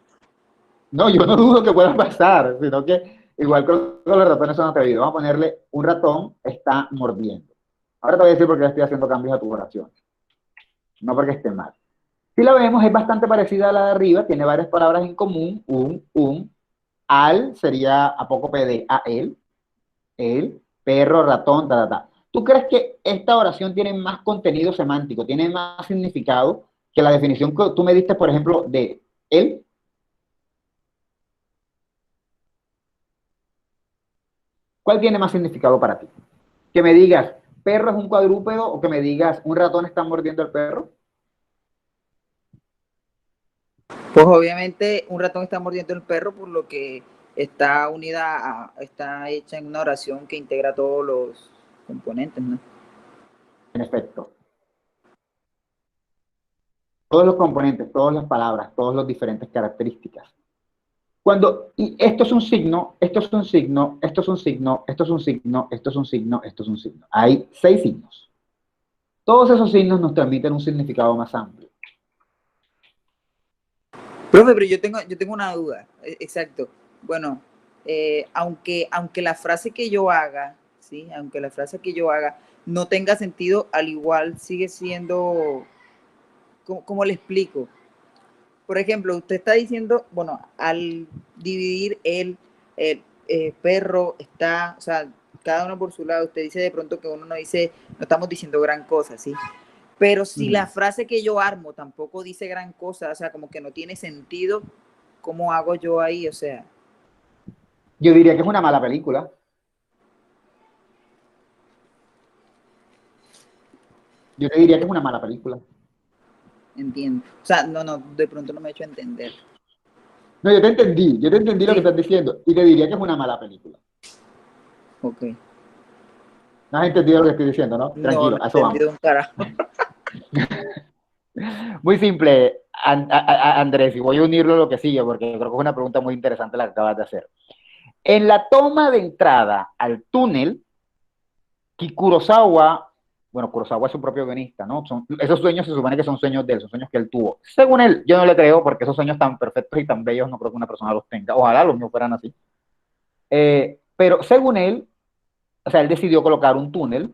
No, yo no dudo que pueda pasar, sino que igual que los ratones son atrevidos. Vamos a ponerle un ratón está mordiendo. Ahora te voy a decir por qué estoy haciendo cambios a tu oración. No porque esté mal. Si la vemos, es bastante parecida a la de arriba, tiene varias palabras en común, al sería apócope de a él, el, perro, ratón, ta, ta, ta. ¿Tú crees que esta oración tiene más contenido semántico, tiene más significado que la definición que tú me diste, por ejemplo, de él? ¿Cuál tiene más significado para ti? Que me digas, perro es un cuadrúpedo o que me digas, un ratón está mordiendo al perro. Pues obviamente un ratón está mordiendo el perro, por lo que está hecha en una oración que integra todos los componentes, ¿no? En efecto. Todos los componentes, todas las palabras, todas las diferentes características. Y esto es un signo, esto es un signo, esto es un signo, esto es un signo, esto es un signo, esto es un signo. Hay 6 signos. Todos esos signos nos transmiten un significado más amplio. Profe, pero yo tengo una duda. Exacto. Bueno, aunque la frase que yo haga, ¿sí? Aunque la frase que yo haga no tenga sentido, al igual sigue siendo, ¿cómo le explico? Por ejemplo, usted está diciendo, bueno, al dividir el perro está, o sea, cada uno por su lado, usted dice de pronto que uno no dice, no estamos diciendo gran cosa, ¿sí? Pero si la frase que yo armo tampoco dice gran cosa, o sea, como que no tiene sentido, ¿cómo hago yo ahí? O sea, Yo diría que es una mala película. Yo te diría que es una mala película. entiendo. O sea, no, de pronto no me he hecho entender. No, yo te entendí lo que Sí. estás diciendo y te diría que es una mala película. Ok. No has entendido lo que estoy diciendo, ¿no? No, no Tranquilo, a he eso vamos. entendido un carajo. Muy simple, Andrés, y voy a unirlo a lo que sigue porque creo que es una pregunta muy interesante la que acabas de hacer. En la toma de entrada al túnel, Kurosawa, bueno, Kurosawa es su propio guionista, ¿no? Esos sueños se supone que son sueños de él, son sueños que él tuvo. Según él, yo no le creo porque esos sueños tan perfectos y tan bellos no creo que una persona los tenga. Ojalá los míos fueran así. Pero según él, o sea, él decidió colocar un túnel.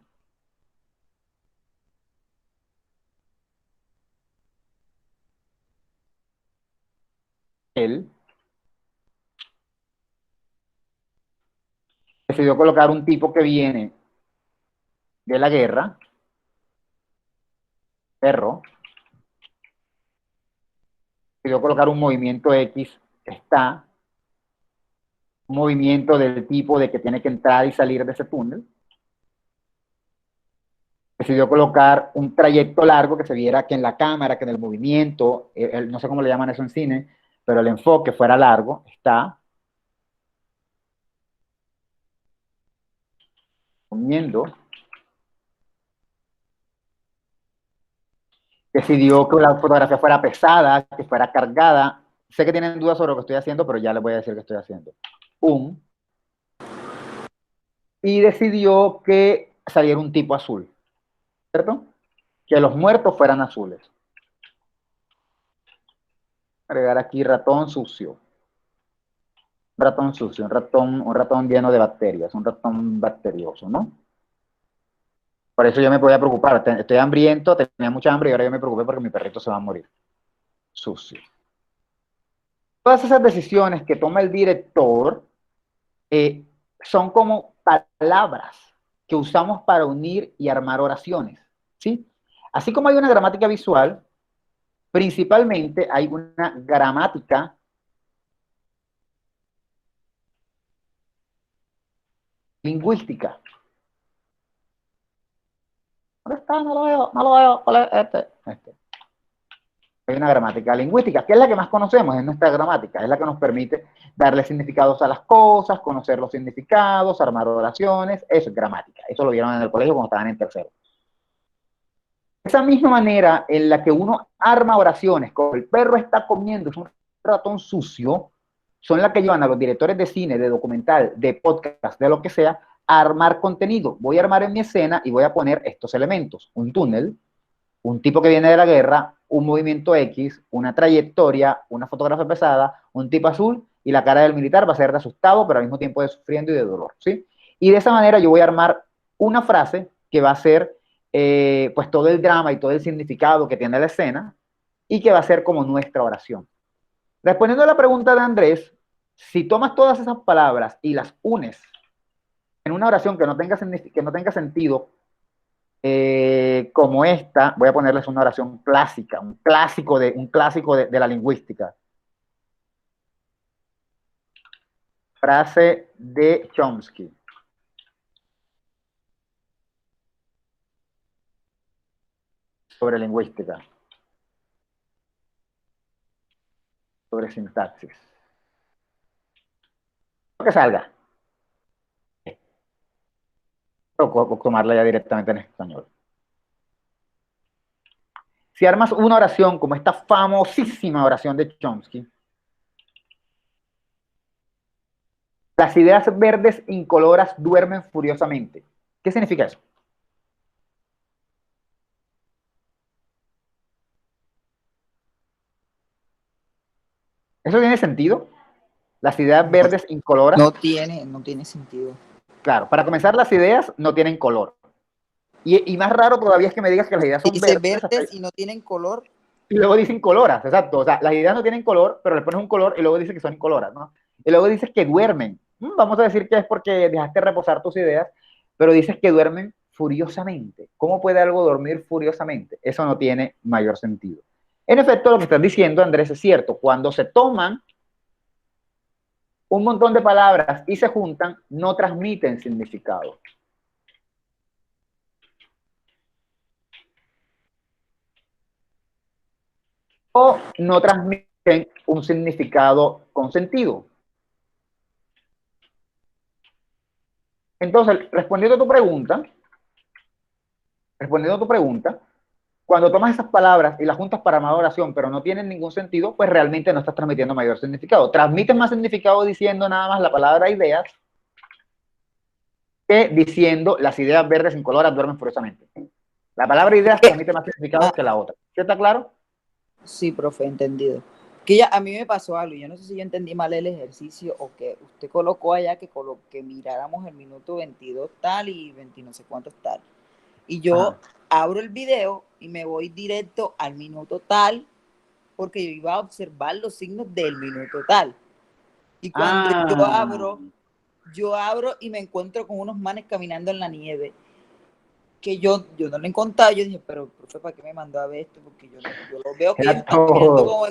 Él decidió colocar un tipo que viene de la guerra, perro, decidió colocar un movimiento X, está, un movimiento del tipo de que tiene que entrar y salir de ese túnel. Decidió colocar un trayecto largo que se viera que en la cámara, que en el movimiento, no sé cómo le llaman eso en cine, pero el enfoque fuera largo, está comiendo. Decidió que la fotografía fuera pesada, que fuera cargada. Sé que tienen dudas sobre lo que estoy haciendo, pero ya les voy a decir qué estoy haciendo. Y decidió que saliera un tipo azul, ¿cierto? Que los muertos fueran azules. Agregar aquí ratón sucio. Ratón sucio, un ratón lleno de bacterias, un ratón bacterioso, ¿no? Por eso yo me podía preocupar. Estoy hambriento, tenía mucha hambre y ahora yo me preocupé porque mi perrito se va a morir. Sucio. Todas esas decisiones que toma el director son como palabras que usamos para unir y armar oraciones, ¿sí? Así como hay una gramática visual, principalmente hay una gramática lingüística. ¿Dónde está? No lo veo, no lo veo. ¿Cuál es este? Hay una gramática lingüística, que es la que más conocemos, es nuestra gramática, es la que nos permite darle significados a las cosas, conocer los significados, armar oraciones, eso es gramática. Eso lo vieron en el colegio cuando estaban en tercero. Esa misma manera en la que uno arma oraciones, como el perro está comiendo, es un ratón sucio son las que llevan a los directores de cine, de documental, de podcast, de lo que sea, a armar contenido. Voy a armar en mi escena y voy a poner estos elementos: un túnel, un tipo que viene de la guerra, un movimiento X, una trayectoria, una fotografía pesada, un tipo azul, y la cara del militar va a ser de asustado, pero al mismo tiempo de sufriendo y de dolor, ¿sí? Y de esa manera yo voy a armar una frase que va a ser pues todo el drama y todo el significado que tiene la escena, y que va a ser como nuestra oración. Respondiendo a la pregunta de Andrés, si tomas todas esas palabras y las unes en una oración que no tenga sentido, como esta, voy a ponerles una oración clásica, un clásico de la lingüística. Frase de Chomsky. Sobre lingüística. Sobre sintaxis. Lo que salga. O tomarla ya directamente en español. Si armas una oración como esta famosísima oración de Chomsky, las ideas verdes incoloras duermen furiosamente. ¿Qué significa eso? ¿Eso tiene sentido? Las ideas verdes incoloras. No tiene sentido. Claro, para comenzar, las ideas no tienen color. Y más raro todavía es que me digas que las ideas son Dice verdes verdes y no tienen color. y luego dicen coloras, exacto. O sea, las ideas no tienen color, pero le pones un color y luego dices que son incoloras, ¿no? Y luego dices que duermen. Vamos a decir que es porque dejaste reposar tus ideas, pero dices que duermen furiosamente. ¿Cómo puede algo dormir furiosamente? Eso no tiene mayor sentido. En efecto, lo que estás diciendo, Andrés, es cierto. Cuando se toman un montón de palabras y se juntan, no transmiten significado. O no transmiten un significado con sentido. Entonces, respondiendo a tu pregunta, cuando tomas esas palabras y las juntas para una oración, pero no tienen ningún sentido, pues realmente no estás transmitiendo mayor significado. Transmites más significado diciendo nada más la palabra ideas que diciendo las ideas verdes incoloras duermen furiosamente. La palabra ideas transmite más significado que la otra. ¿Sí está claro? Sí, profe, entendido. Que ya a mí me pasó algo, yo no sé si yo entendí mal el ejercicio o que usted colocó allá que miráramos el minuto 22 tal y 20 no sé cuántos tal. Y yo abro el video y me voy directo al minuto tal porque yo iba a observar los signos del minuto tal. Y cuando yo abro y me encuentro con unos manes caminando en la nieve que yo no lo encontraba. Yo dije, pero profe, ¿para qué me mandó a ver esto? Porque yo lo veo que ellos están caminando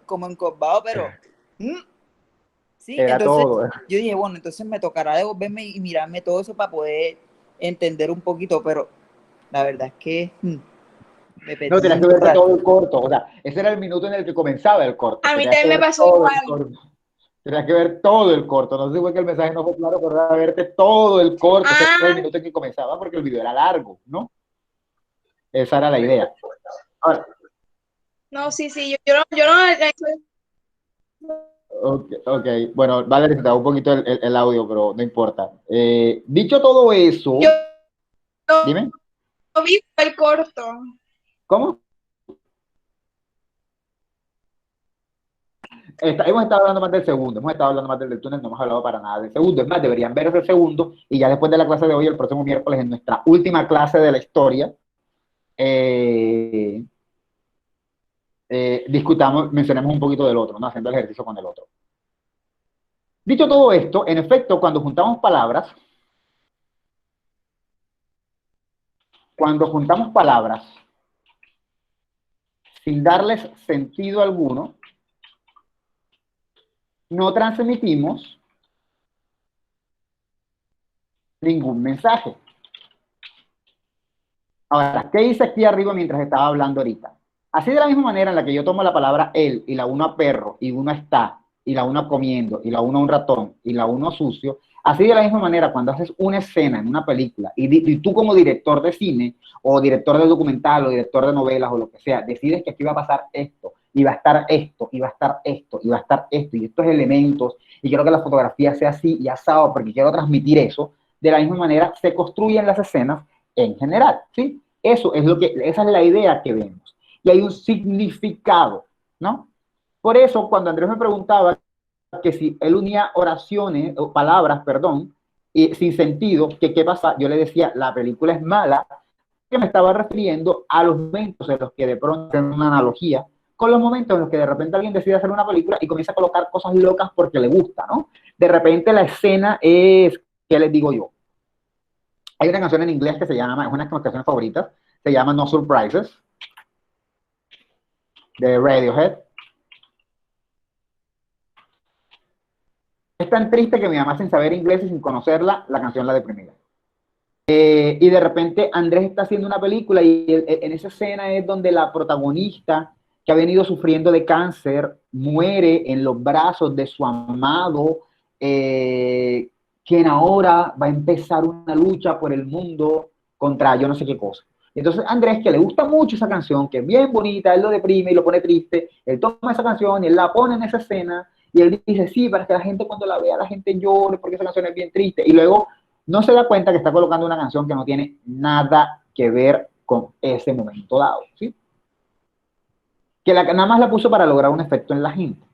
como encorvados, pero sí, era entonces todo. yo dije, bueno, entonces me tocará devolverme y mirarme todo eso para poder entender un poquito, pero la verdad es que me perdí. No, tenías que verte todo el corto. O sea, ese era el minuto en el que comenzaba el corto. A mí también me pasó igual. Tenías que ver todo el corto. No sé si fue que el mensaje no fue claro, pero era verte todo el corto. Ese era el minuto en que comenzaba porque el video era largo, ¿no? Esa era la idea. Ahora, No, sí, yo no. ok. Bueno, vale, necesitaba un poquito el audio, pero no importa. Dicho todo eso, Yo dime. vi el corto. ¿Cómo? Hemos estado hablando más del segundo, hemos estado hablando más del túnel, no hemos hablado para nada del segundo. Es más, deberían ver ese segundo y ya después de la clase de hoy, el próximo miércoles, en nuestra última clase de la historia, mencionemos un poquito del otro, ¿no? Haciendo el ejercicio con el otro. Dicho todo esto, en efecto, cuando juntamos palabras, sin darles sentido alguno, no transmitimos ningún mensaje. Ahora, ¿qué hice aquí arriba mientras estaba hablando ahorita? Así de la misma manera en la que yo tomo la palabra él y la uno a perro y uno está y la uno comiendo y la uno a un ratón y la uno sucio, así de la misma manera cuando haces una escena en una película y tú como director de cine o director de documental o director de novelas o lo que sea, decides que aquí va a pasar esto, y va a estar esto, y va a estar esto, y va a estar esto, y estos elementos, y quiero que la fotografía sea así y asado, porque quiero transmitir eso, de la misma manera se construyen las escenas en general, ¿sí? Eso es lo que, esa es la idea que vemos. Y hay un significado, ¿no? Por eso, cuando Andrés me preguntaba que si él unía oraciones, o palabras, perdón, y sin sentido, que qué pasa, yo le decía, la película es mala, que me estaba refiriendo a los momentos en los que de pronto en una analogía, con los momentos en los que de repente alguien decide hacer una película y comienza a colocar cosas locas porque le gusta, ¿no? De repente la escena es, ¿qué les digo yo? Hay una canción en inglés que se llama, es una de mis canciones favoritas, se llama No Surprises, de Radiohead. Es tan triste que mi mamá, sin saber inglés y sin conocerla, la canción la deprimía. Y de repente Andrés está haciendo una película y en esa escena es donde la protagonista, que ha venido sufriendo de cáncer, muere en los brazos de su amado, quien ahora va a empezar una lucha por el mundo contra yo no sé qué cosa. Entonces Andrés, que le gusta mucho esa canción, que es bien bonita, él lo deprime y lo pone triste, él toma esa canción y él la pone en esa escena y él dice, sí, para que la gente cuando la vea, la gente llore porque esa canción es bien triste. Y luego no se da cuenta que está colocando una canción que no tiene nada que ver con ese momento dado, ¿sí? Que nada más la puso para lograr un efecto en la gente.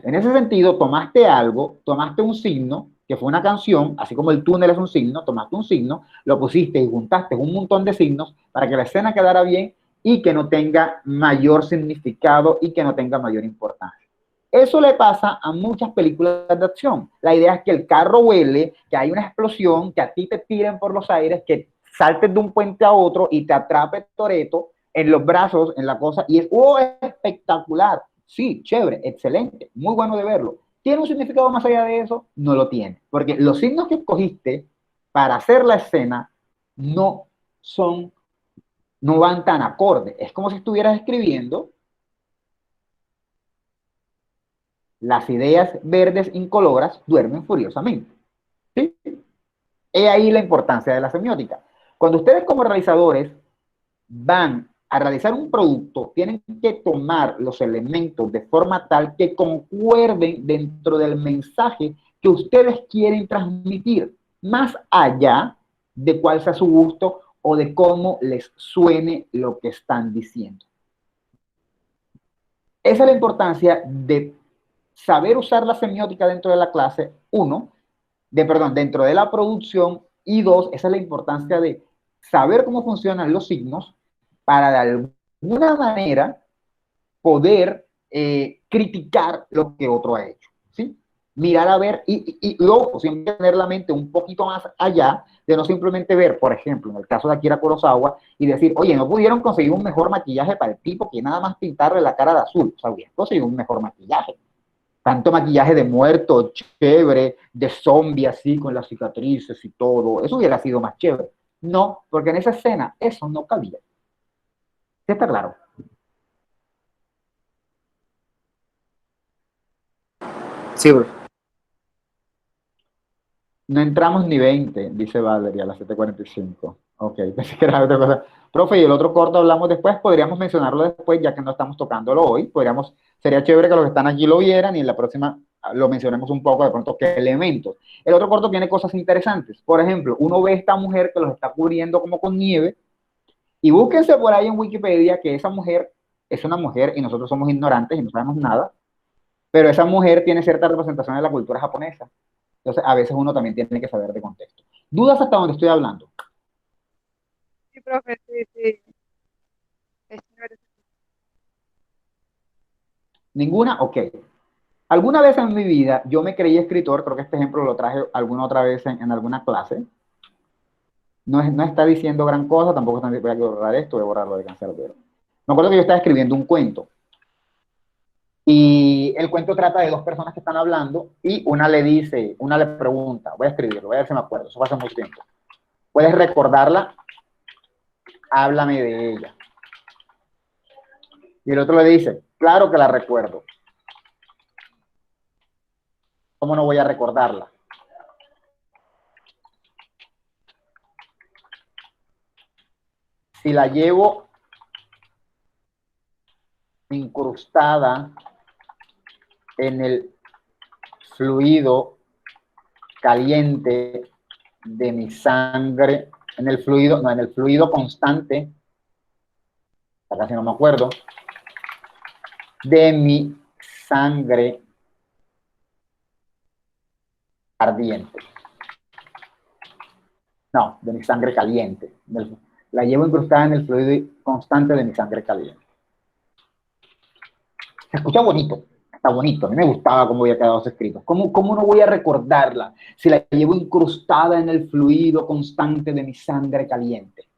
En ese sentido, tomaste algo, tomaste un signo, que fue una canción, así como el túnel es un signo, tomaste un signo, lo pusiste y juntaste un montón de signos para que la escena quedara bien y que no tenga mayor significado y que no tenga mayor importancia. Eso le pasa a muchas películas de acción. La idea es que el carro vuele, que hay una explosión, que a ti te tiren por los aires, que saltes de un puente a otro y te atrape Toretto en los brazos, en la cosa, y es espectacular. Sí, chévere, excelente, muy bueno de verlo. ¿Tiene un significado más allá de eso? No lo tiene, porque los signos que escogiste para hacer la escena no son, no van tan acorde. Es como si estuvieras escribiendo las ideas verdes incoloras duermen furiosamente. ¿Sí? He ahí la importancia de la semiótica. Cuando ustedes como realizadores van a realizar un producto, tienen que tomar los elementos de forma tal que concuerden dentro del mensaje que ustedes quieren transmitir, más allá de cuál sea su gusto o de cómo les suene lo que están diciendo. Esa es la importancia de saber usar la semiótica dentro de la clase, uno, perdón, dentro de la producción, y dos, esa es la importancia de saber cómo funcionan los signos para de alguna manera poder criticar lo que otro ha hecho, ¿sí? Mirar a ver y luego siempre tener la mente un poquito más allá de no simplemente ver, por ejemplo, en el caso de Akira Kurosawa, y decir, oye, no pudieron conseguir un mejor maquillaje para el tipo que nada más pintarle la cara de azul, o sea, hubieran conseguido un mejor maquillaje. Tanto maquillaje de muerto, chévere, de zombie así, con las cicatrices y todo, eso hubiera sido más chévere. No, porque en esa escena eso no cabía. ¿Sí está claro? Sí, bro. No entramos ni 20, dice Valeria a las 7:45. Ok, pensé que era otra cosa. Profe, y el otro corto hablamos después, podríamos mencionarlo después, ya que no estamos tocándolo hoy. Sería chévere que los que están aquí lo vieran y en la próxima lo mencionemos un poco de pronto qué elementos. El otro corto tiene cosas interesantes. Por ejemplo, uno ve a esta mujer que los está cubriendo como con nieve y búsquense por ahí en Wikipedia que esa mujer es una mujer y nosotros somos ignorantes y no sabemos nada, pero esa mujer tiene cierta representación de la cultura japonesa. Entonces, a veces uno también tiene que saber de contexto. ¿Dudas hasta donde estoy hablando? Sí, profe, sí, sí. Es chévere. ¿Ninguna? Ok. Alguna vez en mi vida yo me creí escritor, creo que este ejemplo lo traje alguna otra vez en alguna clase. No está diciendo gran cosa, tampoco está voy a borrar esto, voy a borrarlo de cancerbero. Me acuerdo que yo estaba escribiendo un cuento. Y el cuento trata de dos personas que están hablando y una le dice, una le pregunta, voy a escribirlo, voy a ver si me acuerdo, eso fue hace mucho tiempo. ¿Puedes recordarla? Háblame de ella. Y el otro le dice, claro que la recuerdo. ¿Cómo no voy a recordarla? Si la llevo incrustada en el fluido caliente de mi sangre, en el fluido constante, casi no me acuerdo, de mi sangre ardiente. No, de mi sangre caliente. La llevo incrustada en el fluido constante de mi sangre caliente. Se escucha bonito, está bonito. A mí me gustaba cómo había quedado escrito. ¿Cómo no voy a recordarla si la llevo incrustada en el fluido constante de mi sangre caliente?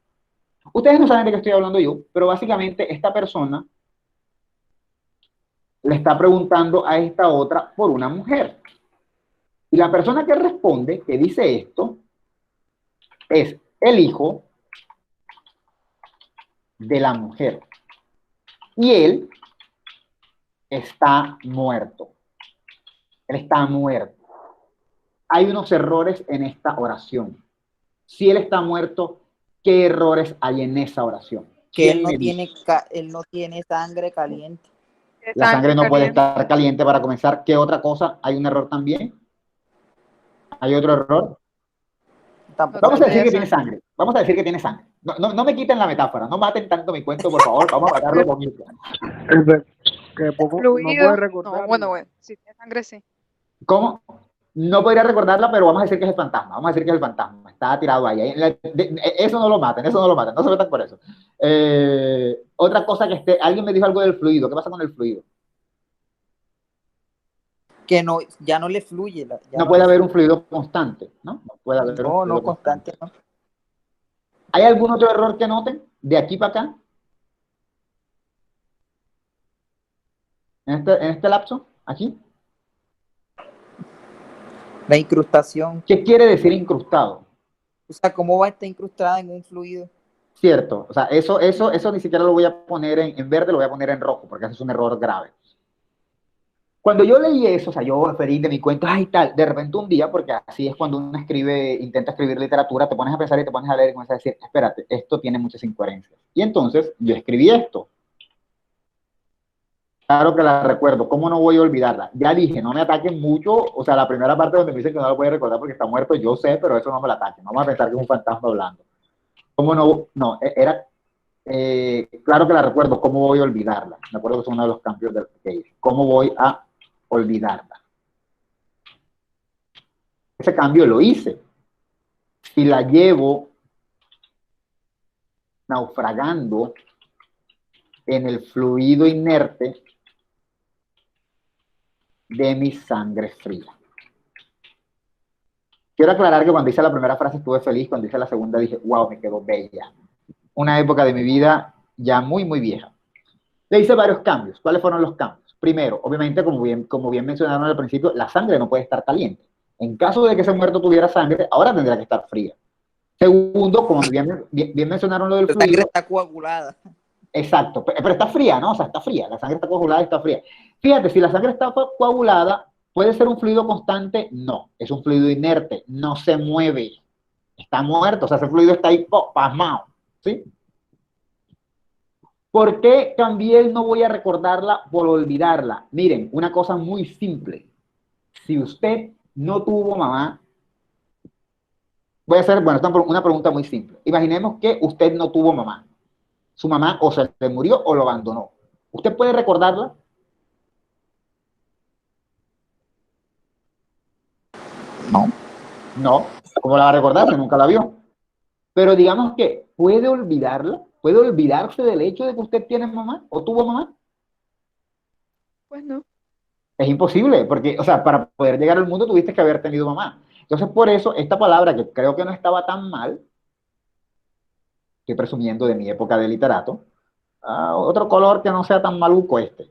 Ustedes no saben de qué estoy hablando yo, pero básicamente esta persona le está preguntando a esta otra por una mujer. Y la persona que responde, que dice esto, es el hijo de la mujer. Y él está muerto. Él está muerto. Hay unos errores en esta oración. Si él está muerto, ¿qué errores hay en esa oración? Que él no tiene sangre caliente. La sangre no puede estar caliente para comenzar. ¿Qué otra cosa? ¿Hay un error también? ¿Hay otro error? Tampoco. Vamos a decir que tiene sangre. Vamos a decir que tiene sangre. No me quiten la metáfora. No maten tanto mi cuento, por favor. Vamos a matarlo poquito. Que poco, no Fluido. puede recordar. No, bueno, si tiene sangre, sí. ¿Cómo? No podría recordarla, pero vamos a decir que es el fantasma. Vamos a decir que es el fantasma. Está tirado ahí. Eso no lo maten, eso no lo maten. No se metan por eso. Otra cosa que alguien me dijo algo del fluido. ¿Qué pasa con el fluido? Que no, ya no le fluye. No puede haber un fluido constante, ¿no? No puede haber un fluido no constante, no. ¿Hay algún otro error que noten de aquí para acá? En este lapso, aquí. La incrustación. ¿Qué quiere decir incrustado? O sea, ¿cómo va a estar incrustada en un fluido? Cierto, o sea, eso ni siquiera lo voy a poner en verde, lo voy a poner en rojo, porque eso es un error grave. Cuando yo leí eso, o sea, yo referí de mi cuento, ay, tal, de repente un día, porque así es cuando uno intenta escribir literatura, te pones a pensar y te pones a leer y comienzas a decir, espérate, esto tiene muchas incoherencias. Y entonces yo escribí esto. Claro que la recuerdo, ¿cómo no voy a olvidarla? Ya dije, no me ataquen mucho, o sea, la primera parte donde me dicen que no lo voy a recordar porque está muerto, yo sé, pero eso no me la ataquen, vamos a pensar que es un fantasma hablando. ¿Cómo no? No, era, claro que la recuerdo, ¿cómo voy a olvidarla? Me acuerdo que es uno de los cambios que hice. ¿Cómo voy a olvidarla? Ese cambio lo hice. Si la llevo naufragando en el fluido inerte de mi sangre fría. Quiero aclarar que cuando hice la primera frase estuve feliz, cuando hice la segunda dije, wow, me quedó bella. Una época de mi vida ya muy, muy vieja. Le hice varios cambios. ¿Cuáles fueron los cambios? Primero, obviamente, como bien mencionaron al principio, la sangre no puede estar caliente. En caso de que ese muerto tuviera sangre, ahora tendría que estar fría. Segundo, como bien mencionaron lo del fluido. La sangre está coagulada. Exacto, pero está fría, ¿no? O sea, está fría, la sangre está coagulada y está fría. Fíjate, si la sangre está coagulada, ¿puede ser un fluido constante? No, es un fluido inerte, no se mueve, está muerto, o sea, ese fluido está ahí pasmado, ¿sí? ¿Por qué también no voy a recordarla por olvidarla? Miren, una cosa muy simple. Si usted no tuvo mamá, voy a hacer, bueno, esta es una pregunta muy simple. Imaginemos que usted no tuvo mamá. Su mamá o se le murió o lo abandonó. ¿Usted puede recordarla? No. No. ¿Cómo la va a recordar si nunca la vio? Pero digamos que puede olvidarla, puede olvidarse del hecho de que usted tiene mamá o tuvo mamá. Pues no. Es imposible, porque, o sea, para poder llegar al mundo tuviste que haber tenido mamá. Entonces, por eso, esta palabra que creo que no estaba tan mal, estoy presumiendo de mi época de literato, otro color que no sea tan maluco este.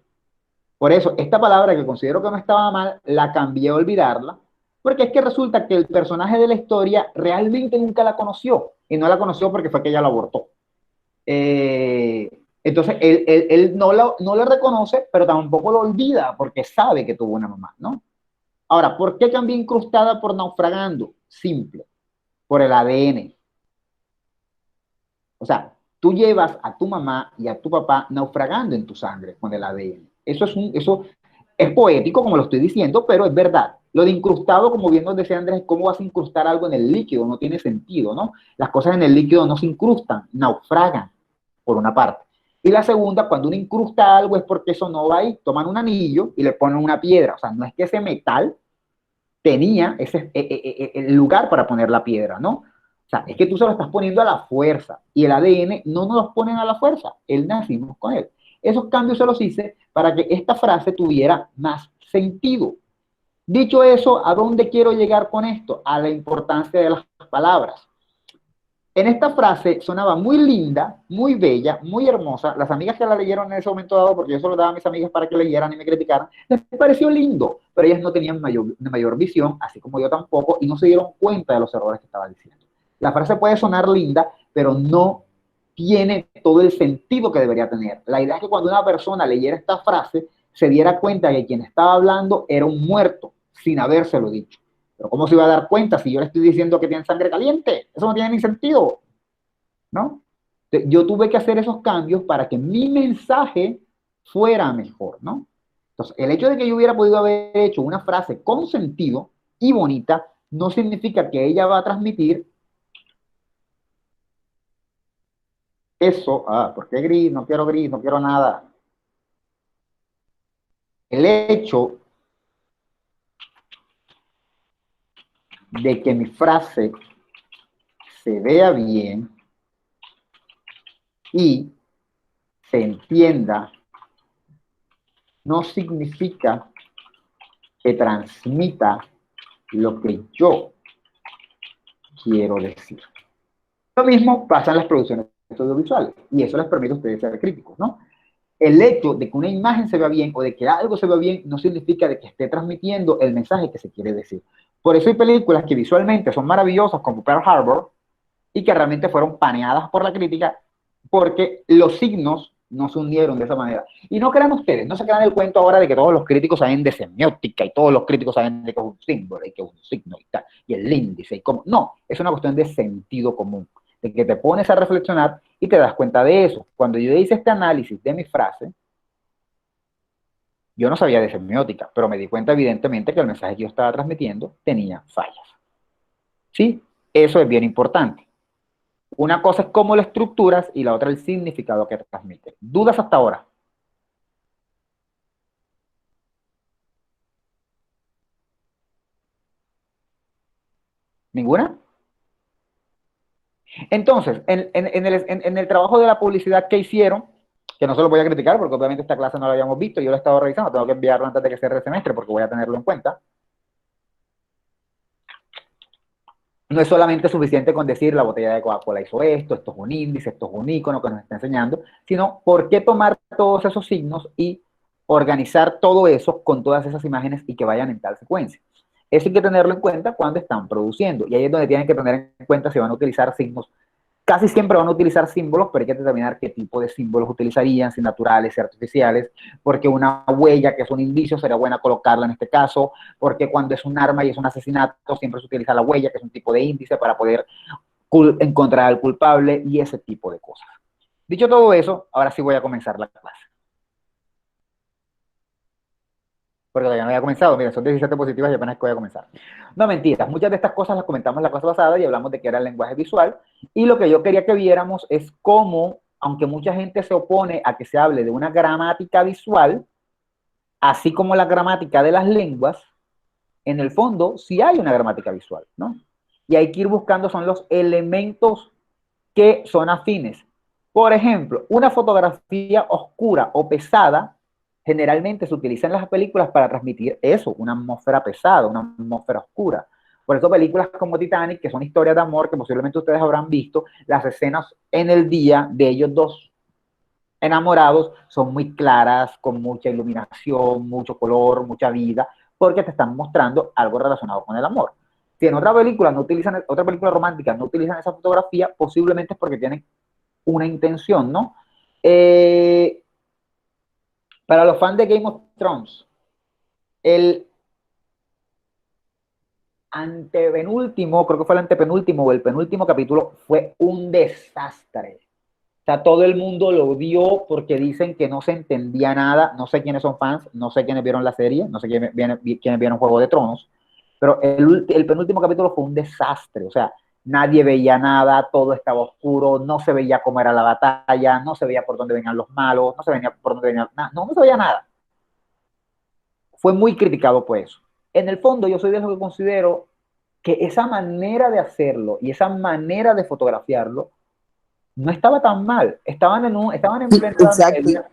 Por eso, esta palabra que considero que no estaba mal, la cambié a olvidarla, porque es que resulta que el personaje de la historia realmente nunca la conoció, y no la conoció porque fue que ella la abortó. Entonces, él no la reconoce, pero tampoco lo olvida, porque sabe que tuvo una mamá, ¿no? Ahora, ¿por qué cambié incrustada por naufragando? Simple, por el ADN. O sea, tú llevas a tu mamá y a tu papá naufragando en tu sangre con el ADN. Eso es poético, como lo estoy diciendo, pero es verdad. Lo de incrustado, como bien nos decía Andrés, ¿cómo vas a incrustar algo en el líquido? No tiene sentido, ¿no? Las cosas en el líquido no se incrustan, naufragan, por una parte. Y la segunda, cuando uno incrusta algo es porque eso no va ahí. Toman un anillo y le ponen una piedra. O sea, no es que ese metal tenía el lugar para poner la piedra, ¿no? O sea, es que tú se lo estás poniendo a la fuerza y el ADN no nos lo ponen a la fuerza, él nacimos con él. Esos cambios se los hice para que esta frase tuviera más sentido. Dicho eso, ¿a dónde quiero llegar con esto? A la importancia de las palabras. En esta frase sonaba muy linda, muy bella, muy hermosa. Las amigas que la leyeron en ese momento dado, porque yo solo daba a mis amigas para que leyeran y me criticaran, les pareció lindo, pero ellas no tenían mayor visión, así como yo tampoco, y no se dieron cuenta de los errores que estaba diciendo. La frase puede sonar linda, pero no tiene todo el sentido que debería tener. La idea es que cuando una persona leyera esta frase, se diera cuenta que quien estaba hablando era un muerto, sin habérselo dicho. Pero ¿cómo se iba a dar cuenta si yo le estoy diciendo que tiene sangre caliente? Eso no tiene ni sentido, ¿no? Yo tuve que hacer esos cambios para que mi mensaje fuera mejor, ¿no? Entonces, el hecho de que yo hubiera podido haber hecho una frase con sentido y bonita no significa que ella va a transmitir eso. ¿Por qué gris? No quiero nada. El hecho de que mi frase se vea bien y se entienda no significa que transmita lo que yo quiero decir. Lo mismo pasa en las producciones audiovisuales y eso les permite a ustedes ser críticos, ¿no? El hecho de que una imagen se vea bien o de que algo se vea bien no significa de que esté transmitiendo el mensaje que se quiere decir. Por eso hay películas que visualmente son maravillosas como Pearl Harbor y que realmente fueron paneadas por la crítica porque los signos no se unieron de esa manera. Y no crean ustedes, no se crean el cuento ahora de que todos los críticos saben de semiótica y todos los críticos saben de que es un símbolo y que es un signo y tal, y el índice y cómo. No, es una cuestión de sentido común, de que te pones a reflexionar y te das cuenta de eso. Cuando yo hice este análisis de mi frase, yo no sabía de semiótica, pero me di cuenta evidentemente que el mensaje que yo estaba transmitiendo tenía fallas. ¿Sí? Eso es bien importante. Una cosa es cómo lo estructuras y la otra el significado que transmite. ¿Dudas hasta ahora? ¿Ninguna? Entonces, en el trabajo de la publicidad que hicieron, que no se lo voy a criticar porque obviamente esta clase no la habíamos visto, yo la he estado revisando, tengo que enviarlo antes de que cierre el semestre porque voy a tenerlo en cuenta. No es solamente suficiente con decir la botella de Coca-Cola hizo esto es un índice, esto es un icono que nos está enseñando, sino por qué tomar todos esos signos y organizar todo eso con todas esas imágenes y que vayan en tal secuencia. Eso hay que tenerlo en cuenta cuando están produciendo y ahí es donde tienen que tener en cuenta si van a utilizar signos. Casi siempre van a utilizar símbolos, pero hay que determinar qué tipo de símbolos utilizarían, si naturales, si artificiales, porque una huella que es un indicio sería buena colocarla en este caso, porque cuando es un arma y es un asesinato siempre se utiliza la huella, que es un tipo de índice para poder encontrar al culpable y ese tipo de cosas. Dicho todo eso, ahora sí voy a comenzar la clase. Porque todavía no había comenzado, miren, son 17 positivas y apenas que voy a comenzar. No, mentiras, muchas de estas cosas las comentamos en la clase pasada y hablamos de que era el lenguaje visual, y lo que yo quería que viéramos es cómo, aunque mucha gente se opone a que se hable de una gramática visual, así como la gramática de las lenguas, en el fondo sí hay una gramática visual, ¿no? Y hay que ir buscando son los elementos que son afines. Por ejemplo, una fotografía oscura o pesada generalmente se utiliza en las películas para transmitir eso, una atmósfera pesada, una atmósfera oscura. Por eso películas como Titanic, que son historias de amor que posiblemente ustedes habrán visto, las escenas en el día de ellos dos enamorados son muy claras, con mucha iluminación, mucho color, mucha vida, porque te están mostrando algo relacionado con el amor. Si en otra película no utilizan, otra película romántica no utilizan esa fotografía, posiblemente es porque tienen una intención, ¿no? Para los fans de Game of Thrones, el antepenúltimo, creo que fue el antepenúltimo o el penúltimo capítulo, fue un desastre. O sea, todo el mundo lo odió porque dicen que no se entendía nada. No sé quiénes son fans, no sé quiénes vieron la serie, no sé quiénes vieron Juego de Tronos, pero el penúltimo capítulo fue un desastre. O sea, nadie veía nada, todo estaba oscuro, no se veía cómo era la batalla, no se veía por dónde venían los malos, no se veía por dónde venían nada, no se veía nada. Fue muy criticado por eso. En el fondo, yo soy de los que considero que esa manera de hacerlo y esa manera de fotografiarlo no estaba tan mal. Estaban en plena Edad Exacto. Media.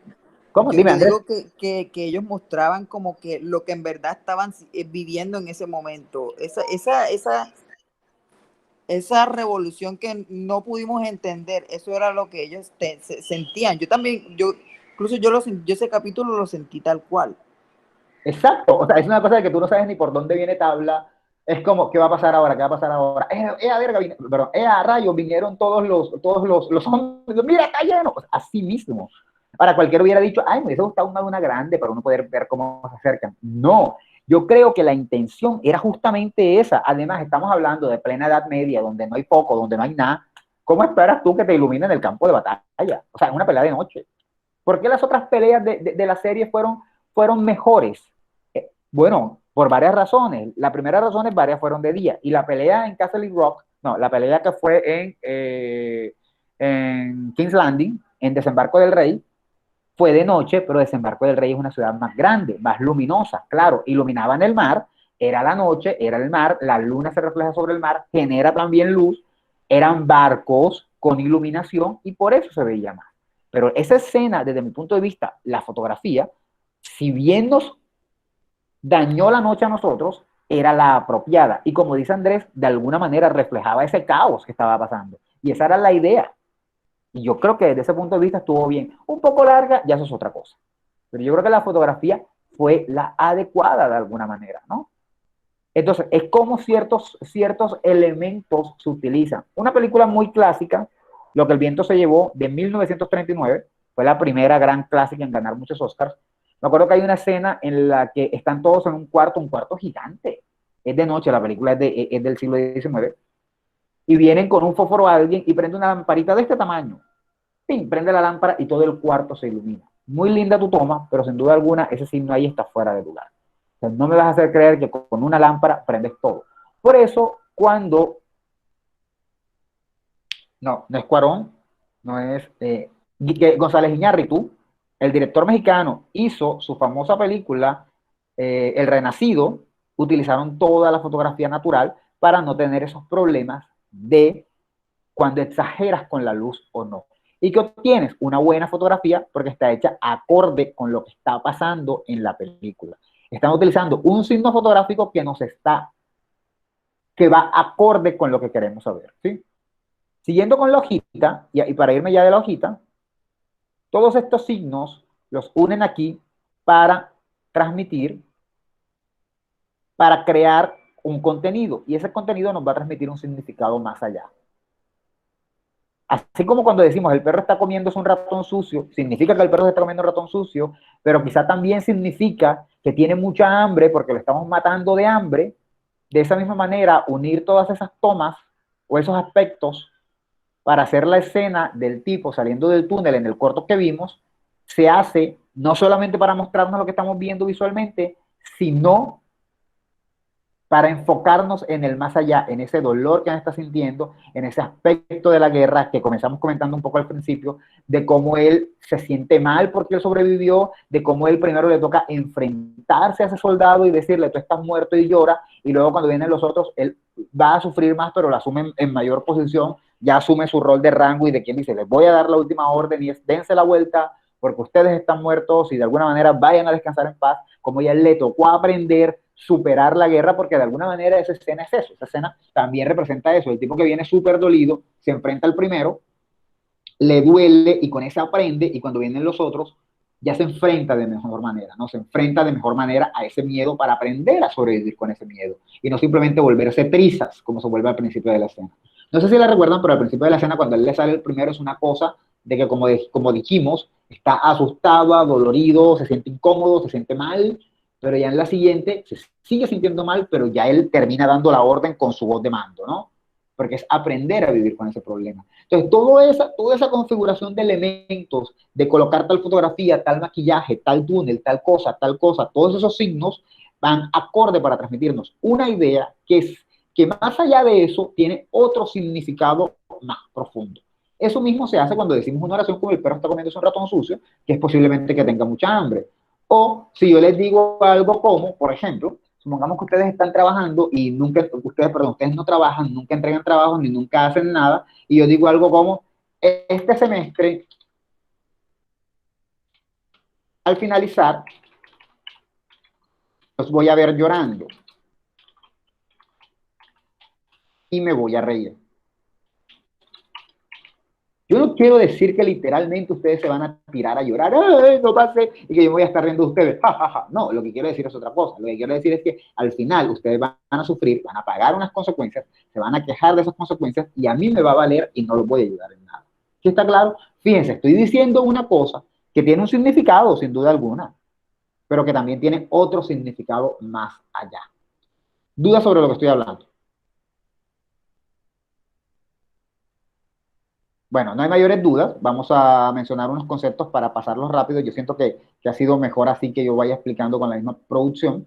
¿Cómo? Yo Dime, Andrés. digo que ellos mostraban como que lo que en verdad estaban viviendo en ese momento. Esa revolución que no pudimos entender, eso era lo que ellos sentían. Yo también, incluso yo ese capítulo lo sentí tal cual. Exacto. O sea, es una cosa de que tú no sabes ni por dónde viene tabla. Es como, ¿qué va a pasar ahora? ¿Qué va a pasar ahora? A rayos, vinieron todos los hombres. Mira, está lleno. O sea, así mismo. Ahora, cualquiera hubiera dicho, ay, me hubiese gustado una luna grande para uno poder ver cómo se acercan. No, yo creo que la intención era justamente esa. Además, estamos hablando de plena Edad Media, donde no hay foco, donde no hay nada. ¿Cómo esperas tú que te iluminen el campo de batalla? O sea, es una pelea de noche. ¿Por qué las otras peleas de la serie fueron mejores? Bueno, por varias razones. La primera razón es varias fueron de día. Y la pelea en Castle Rock, no, la pelea que fue en King's Landing, en Desembarco del Rey, fue de noche, pero Desembarco del Rey es una ciudad más grande, más luminosa. Claro, iluminaban el mar, era la noche, era el mar, la luna se refleja sobre el mar, genera también luz, eran barcos con iluminación y por eso se veía más. Pero esa escena, desde mi punto de vista, la fotografía, si bien nos dañó la noche a nosotros, era la apropiada. Y como dice Andrés, de alguna manera reflejaba ese caos que estaba pasando. Y esa era la idea. Y yo creo que desde ese punto de vista estuvo bien. Un poco larga, ya eso es otra cosa. Pero yo creo que la fotografía fue la adecuada de alguna manera, ¿no? Entonces, es como ciertos elementos se utilizan. Una película muy clásica, Lo que el viento se llevó, de 1939, fue la primera gran clásica en ganar muchos Oscars. Me acuerdo que hay una escena en la que están todos en un cuarto gigante. Es de noche, la película es del siglo XIX. Y vienen con un fósforo a alguien y prende una lamparita de este tamaño. ¡Pim! Prende la lámpara y todo el cuarto se ilumina. Muy linda tu toma, pero sin duda alguna ese signo ahí está fuera de lugar. O sea, no me vas a hacer creer que con una lámpara prendes todo. Por eso, cuando... No es Cuarón, no es... González Iñárritu, el director mexicano, hizo su famosa película El Renacido, utilizaron toda la fotografía natural para no tener esos problemas de cuando exageras con la luz o no. Y que obtienes una buena fotografía porque está hecha acorde con lo que está pasando en la película. Están utilizando un signo fotográfico que va acorde con lo que queremos saber, ¿sí? Siguiendo con la hojita, y para irme ya de la hojita, todos estos signos los unen aquí para transmitir, para crear un contenido, y ese contenido nos va a transmitir un significado más allá. Así como cuando decimos el perro está comiendo un ratón sucio, significa que el perro se está comiendo un ratón sucio, pero quizá también significa que tiene mucha hambre porque lo estamos matando de hambre. De esa misma manera, unir todas esas tomas o esos aspectos para hacer la escena del tipo saliendo del túnel en el corto que vimos, se hace no solamente para mostrarnos lo que estamos viendo visualmente, sino para enfocarnos en el más allá, en ese dolor que él está sintiendo, en ese aspecto de la guerra que comenzamos comentando un poco al principio, de cómo él se siente mal porque él sobrevivió, de cómo él primero le toca enfrentarse a ese soldado y decirle, tú estás muerto y llora, y luego cuando vienen los otros, él va a sufrir más, pero lo asume en mayor posición, ya asume su rol de rango y de quien dice, les voy a dar la última orden y es, dense la vuelta, porque ustedes están muertos y de alguna manera vayan a descansar en paz, como ya le tocó aprender superar la guerra, porque de alguna manera esa escena es eso, esa escena también representa eso, el tipo que viene súper dolido, se enfrenta al primero, le duele y con esa aprende, y cuando vienen los otros, ya se enfrenta de mejor manera, ¿no? Se enfrenta de mejor manera a ese miedo para aprender a sobrevivir con ese miedo, y no simplemente volverse trizas, como se vuelve al principio de la escena. No sé si la recuerdan, pero al principio de la escena, cuando él le sale el primero, es una cosa de que, como dijimos, está asustado, dolorido, se siente incómodo, se siente mal, pero ya en la siguiente se sigue sintiendo mal, pero ya él termina dando la orden con su voz de mando, ¿no? porque es aprender a vivir con ese problema. Entonces, toda esa configuración de elementos, de colocar tal fotografía, tal maquillaje, tal túnel, tal cosa, todos esos signos van acorde para transmitirnos una idea que más allá de eso tiene otro significado más profundo. Eso mismo se hace cuando decimos una oración como el perro está comiendo un ratón sucio, que es posiblemente que tenga mucha hambre. O si yo les digo algo como, por ejemplo, supongamos que ustedes están trabajando y ustedes no trabajan, nunca entregan trabajo ni nunca hacen nada, y yo digo algo como, este semestre, al finalizar, los voy a ver llorando y me voy a reír. Yo no quiero decir que literalmente ustedes se van a tirar a llorar, ¡ay, no pase! Y que yo voy a estar riendo de ustedes, ¡ja, ja, ja! No, lo que quiero decir es otra cosa. Lo que quiero decir es que al final ustedes van a sufrir, van a pagar unas consecuencias, se van a quejar de esas consecuencias y a mí me va a valer y no los voy a ayudar en nada. ¿Sí está claro? Fíjense, estoy diciendo una cosa que tiene un significado, sin duda alguna, pero que también tiene otro significado más allá. ¿Dudas sobre lo que estoy hablando? Bueno, no hay mayores dudas. Vamos a mencionar unos conceptos para pasarlos rápido. Yo siento que ha sido mejor así que yo vaya explicando con la misma producción.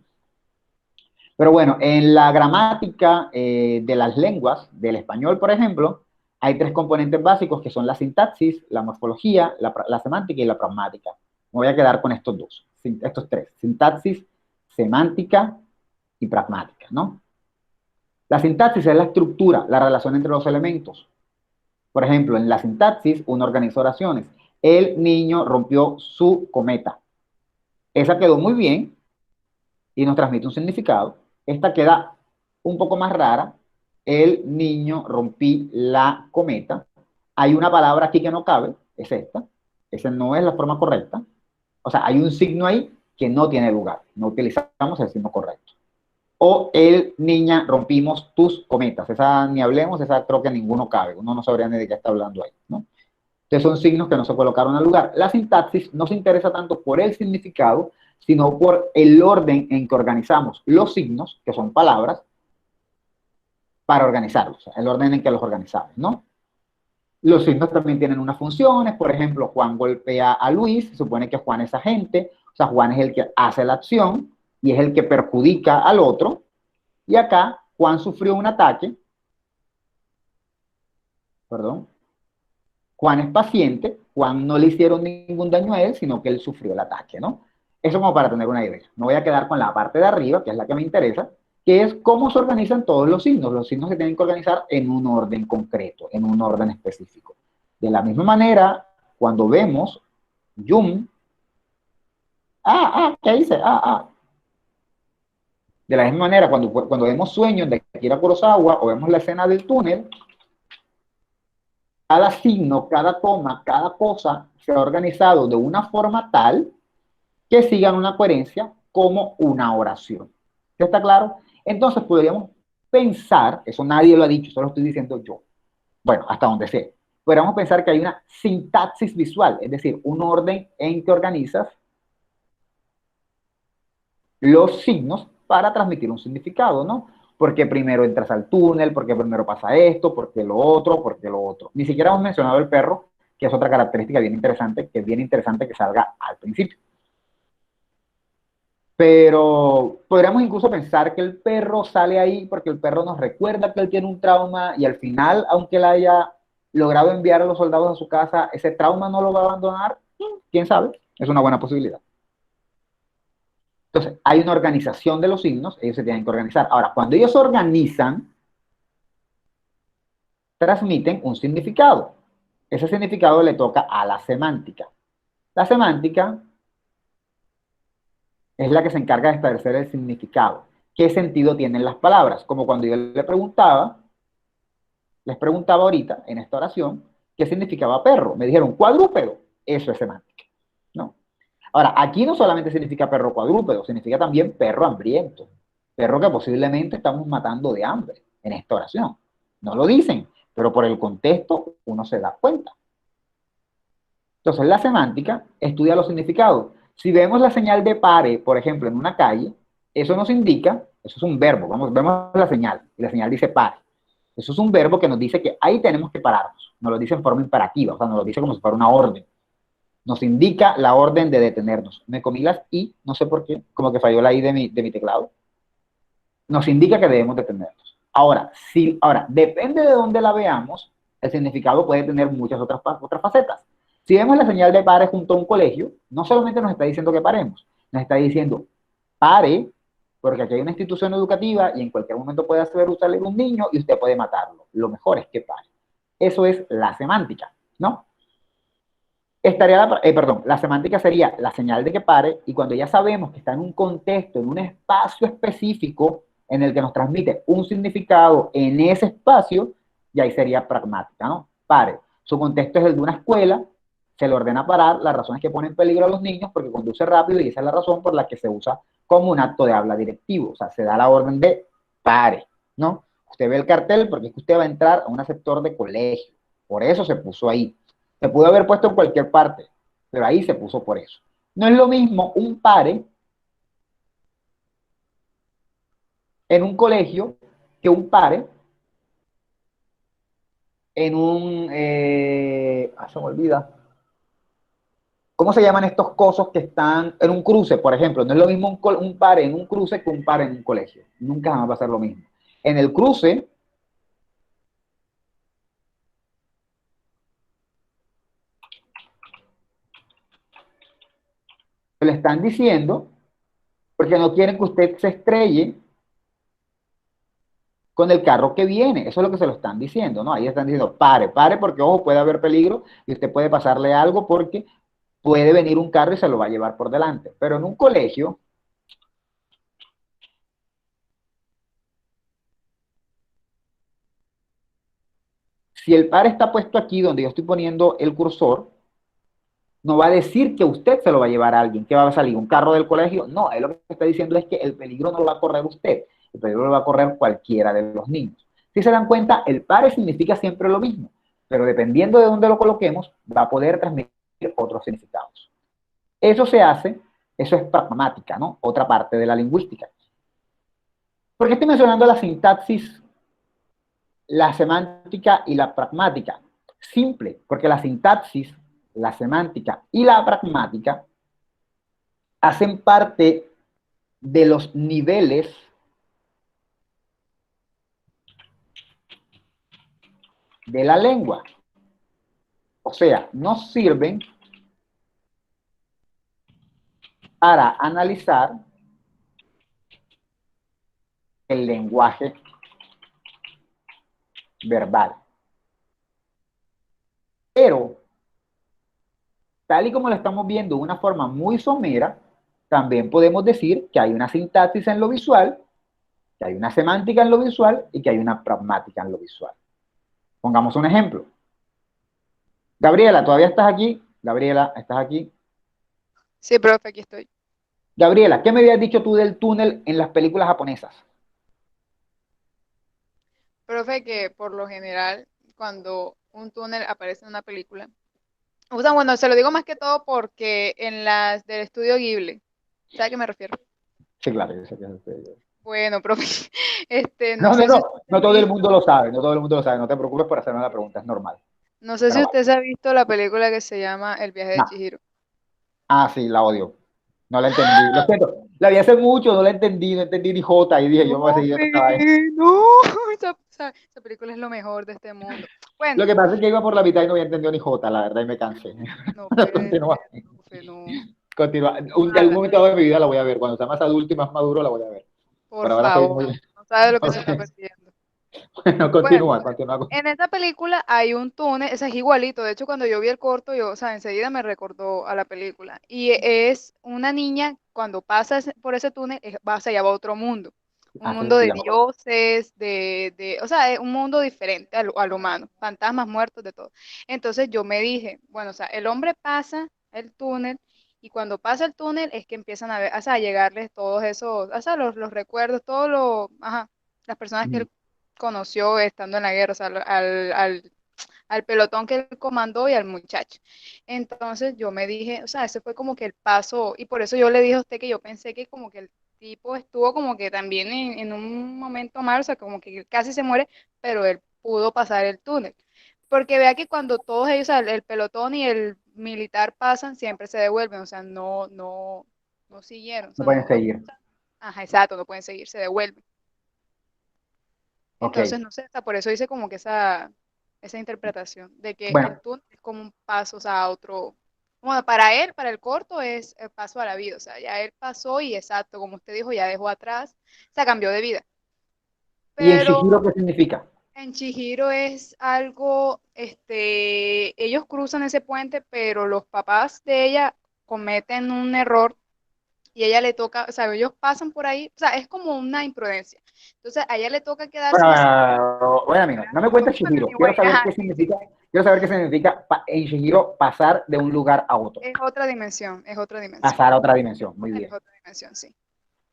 Pero bueno, en la gramática de las lenguas, del español, por ejemplo, hay tres componentes básicos que son la sintaxis, la morfología, la semántica y la pragmática. Me voy a quedar con estos tres, sintaxis, semántica y pragmática, ¿no? La sintaxis es la estructura, la relación entre los elementos. Por ejemplo, en la sintaxis, uno organiza oraciones. El niño rompió su cometa. Esa quedó muy bien y nos transmite un significado. Esta queda un poco más rara. El niño rompí la cometa. Hay una palabra aquí que no cabe, es esta. Esa no es la forma correcta. O sea, hay un signo ahí que no tiene lugar. No utilizamos el signo correcto. O el niña rompimos tus cometas. Esa ni hablemos, esa creo que ninguno cabe. Uno no sabría ni de qué está hablando ahí, ¿no? Entonces son signos que no se colocaron al lugar. La sintaxis no se interesa tanto por el significado, sino por el orden en que organizamos los signos, que son palabras, para organizarlos. El orden en que los organizamos, ¿no? Los signos también tienen unas funciones. Por ejemplo, Juan golpea a Luis. Se supone que Juan es agente. O sea, Juan es el que hace la acción y es el que perjudica al otro. Y acá, Juan sufrió un ataque. Perdón. Juan es paciente. Juan no le hicieron ningún daño a él, sino que él sufrió el ataque, ¿no? Eso como para tener una idea. Me voy a quedar con la parte de arriba, que es la que me interesa, que es cómo se organizan todos los signos. Los signos se tienen que organizar en un orden concreto, en un orden específico. De la misma manera, cuando vemos Yum, ¿qué dice? De la misma manera, cuando vemos Sueños de Akira Kurosawa o vemos la escena del túnel, cada signo, cada coma, cada cosa se ha organizado de una forma tal que sigan una coherencia como una oración. ¿Está claro? Entonces podríamos pensar, eso nadie lo ha dicho, solo lo estoy diciendo yo, bueno, hasta donde sé, podríamos pensar que hay una sintaxis visual, es decir, un orden en que organizas los signos para transmitir un significado, ¿no? Porque primero entras al túnel, porque primero pasa esto, porque lo otro, porque lo otro. Ni siquiera hemos mencionado el perro, que es otra característica bien interesante, que es bien interesante que salga al principio. Pero podríamos incluso pensar que el perro sale ahí porque el perro nos recuerda que él tiene un trauma y al final, aunque él haya logrado enviar a los soldados a su casa, ese trauma no lo va a abandonar. ¿Quién sabe? Es una buena posibilidad. Entonces, hay una organización de los signos, ellos se tienen que organizar. Ahora, cuando ellos se organizan, transmiten un significado. Ese significado le toca a la semántica. La semántica es la que se encarga de establecer el significado. ¿Qué sentido tienen las palabras? Como cuando yo les preguntaba ahorita, en esta oración, ¿qué significaba perro? Me dijeron cuadrúpedo. Eso es semántica, ¿no? Ahora, aquí no solamente significa perro cuadrúpedo, significa también perro hambriento. Perro que posiblemente estamos matando de hambre en esta oración. No lo dicen, pero por el contexto uno se da cuenta. Entonces, la semántica estudia los significados. Si vemos la señal de pare, por ejemplo, en una calle, eso nos indica, eso es un verbo, vemos la señal, y la señal dice pare. Eso es un verbo que nos dice que ahí tenemos que pararnos. Nos lo dice en forma imperativa, o sea, nos lo dice como si fuera una orden. Nos indica la orden de detenernos. Me comí las I, no sé por qué, como que falló la I de mi teclado. Nos indica que debemos detenernos. Ahora, depende de dónde la veamos, el significado puede tener muchas otras facetas. Si vemos la señal de pare junto a un colegio, no solamente nos está diciendo que paremos, nos está diciendo pare, porque aquí hay una institución educativa y en cualquier momento puede salir un niño y usted puede matarlo. Lo mejor es que pare. Eso es la semántica, ¿no? La semántica sería la señal de que pare, y cuando ya sabemos que está en un contexto, en un espacio específico en el que nos transmite un significado en ese espacio, y ahí sería pragmática, ¿no? Pare. Su contexto es el de una escuela, se le ordena parar, la razón es que pone en peligro a los niños porque conduce rápido y esa es la razón por la que se usa como un acto de habla directivo, o sea, se da la orden de pare, ¿no? Usted ve el cartel porque es que usted va a entrar a un sector de colegio, por eso se puso ahí. Se pudo haber puesto en cualquier parte, pero ahí se puso por eso. No es lo mismo un pare en un colegio que un pare en un... se me olvida. ¿Cómo se llaman estos cosos que están en un cruce, por ejemplo? No es lo mismo un pare en un cruce que un pare en un colegio. Nunca jamás va a ser lo mismo. En el cruce, le están diciendo, porque no quieren que usted se estrelle con el carro que viene. Eso es lo que se lo están diciendo, ¿no? Ahí están diciendo, pare, pare, porque ojo, puede haber peligro y usted puede pasarle algo porque puede venir un carro y se lo va a llevar por delante. Pero en un colegio, si el pare está puesto aquí donde yo estoy poniendo el cursor, no va a decir que usted se lo va a llevar a alguien, que va a salir un carro del colegio. No, él lo que está diciendo es que el peligro no lo va a correr usted, el peligro lo va a correr cualquiera de los niños. Si se dan cuenta, el pare significa siempre lo mismo, pero dependiendo de dónde lo coloquemos, va a poder transmitir otros significados. Eso se hace, eso es pragmática, ¿no? Otra parte de la lingüística. ¿Por qué estoy mencionando la sintaxis, la semántica y la pragmática? Simple, porque la sintaxis, la semántica y la pragmática hacen parte de los niveles de la lengua. O sea, nos sirven para analizar el lenguaje verbal. Pero, tal y como lo estamos viendo de una forma muy somera, también podemos decir que hay una sintaxis en lo visual, que hay una semántica en lo visual y que hay una pragmática en lo visual. Pongamos un ejemplo. Gabriela, ¿todavía estás aquí? Gabriela, ¿estás aquí? Sí, profe, aquí estoy. Gabriela, ¿qué me habías dicho tú del túnel en las películas japonesas? Profe, que por lo general, cuando un túnel aparece en una película, o sea, bueno, se lo digo más que todo porque en las del estudio Ghibli, ¿sabe a qué me refiero? Sí, claro, yo sé que es usted. Bueno, profe, no No, no, sé si no, usted no ha todo el visto, mundo lo sabe, no todo el mundo lo sabe, no te preocupes por hacerme la pregunta, es normal. no sé si Pero usted bueno, se ha visto la película que se llama El viaje de no. Chihiro. Sí, la odio. No la entendí. Lo siento, la vi hace mucho, no la entendí, no entendí ni Jota y dije, yo me voy a No, seguir esta vaina. no, esa película es lo mejor de este mundo. Bueno, Lo que pasa es que iba por la mitad y no había entendido ni Jota, la verdad, y me cansé. no puede Continúa, ser, profe, no. continúa. De algún Ojalá, momento dado de mi vida la voy a ver. Cuando sea más adulto y más maduro la voy a ver. por Por ahora estoy favor, muy... no sabe lo que se está Ok. perdiendo. Bueno, Bueno, continúa, continúa. en esta película hay un túnel, ese es igualito, de hecho cuando yo vi el corto, yo, o sea, enseguida me recordó a la película. Y es una niña, cuando pasa por ese túnel, va hacia allá a otro mundo. Un Sí, mundo sí, de ya me acuerdo. dioses, o sea, es un mundo diferente al humano, fantasmas muertos, de todo. Entonces yo me dije, bueno, o sea, el hombre pasa el túnel y cuando pasa el túnel es que empiezan a ver, o sea, a llegarles todos esos, o sea, los recuerdos, ajá, las personas que Mm. él conoció estando en la guerra, o sea, al pelotón que él comandó y al muchacho. Entonces yo me dije, o sea, ese fue como que el paso, y por eso yo le dije a usted que yo pensé que como que el tipo estuvo como que también en un momento malo, o sea, como que casi se muere, pero él pudo pasar el túnel. Porque vea que cuando todos ellos, o sea, el pelotón y el militar pasan, siempre se devuelven, o sea, no siguieron, o No sea, pueden seguir. ajá, exacto, no pueden seguir, se devuelven. Ok. Entonces, no sé, o sea, por eso hice como que esa interpretación de que el Bueno, túnel es como un paso, o sea, a otro, bueno, para él, para el corto es el paso a la vida, o sea, ya él pasó y exacto, como usted dijo, ya dejó atrás, o sea, cambió de vida. ¿y en Pero Shihiro qué significa? en Chihiro es algo, ellos cruzan ese puente, pero los papás de ella cometen un error y a ella le toca, o sea, ellos pasan por ahí, o sea, es como una imprudencia. Entonces a ella le toca quedarse en ese Bueno, amigo, no me cuentes Shihiro. anyway, ajá, sí, sí, Quiero saber qué significa en Shihiro pasar de un lugar a otro. es otra dimensión, es otra dimensión, Pasar a otra dimensión. Muy es bien. otra dimensión, sí.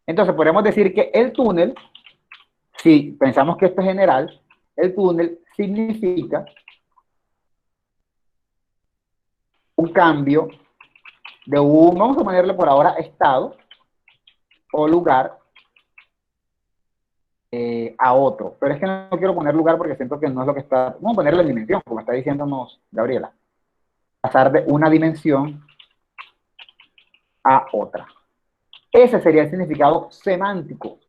Entonces, podemos decir que el túnel, si pensamos que esto es general, el túnel significa un cambio de un, vamos a ponerle por ahora, estado o lugar a otro. Pero es que no quiero poner lugar porque siento que no es lo que está. Vamos a ponerle dimensión, como está diciéndonos Gabriela. Pasar de una dimensión a otra. Ese sería el significado semántico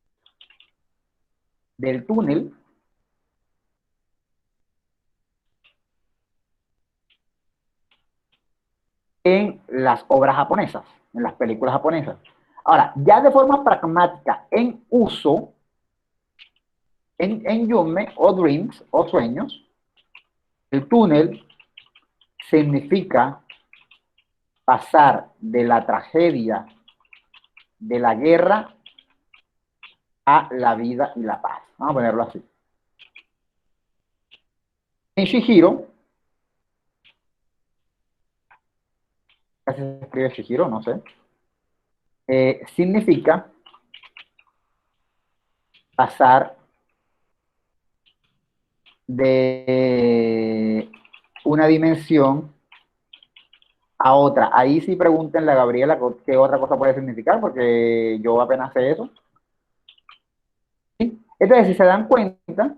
del túnel en las obras japonesas, en las películas japonesas. Ahora, ya de forma pragmática, en uso, en Yume o Dreams o sueños, el túnel significa pasar de la tragedia de la guerra a la vida y la paz. Vamos a ponerlo así. En Shihiro, casi se escribe Shihiro, no sé, significa pasar de una dimensión a otra. Ahí sí pregúntenle a Gabriela qué otra cosa puede significar, porque yo apenas sé eso. ¿Sí? Entonces, si se dan cuenta,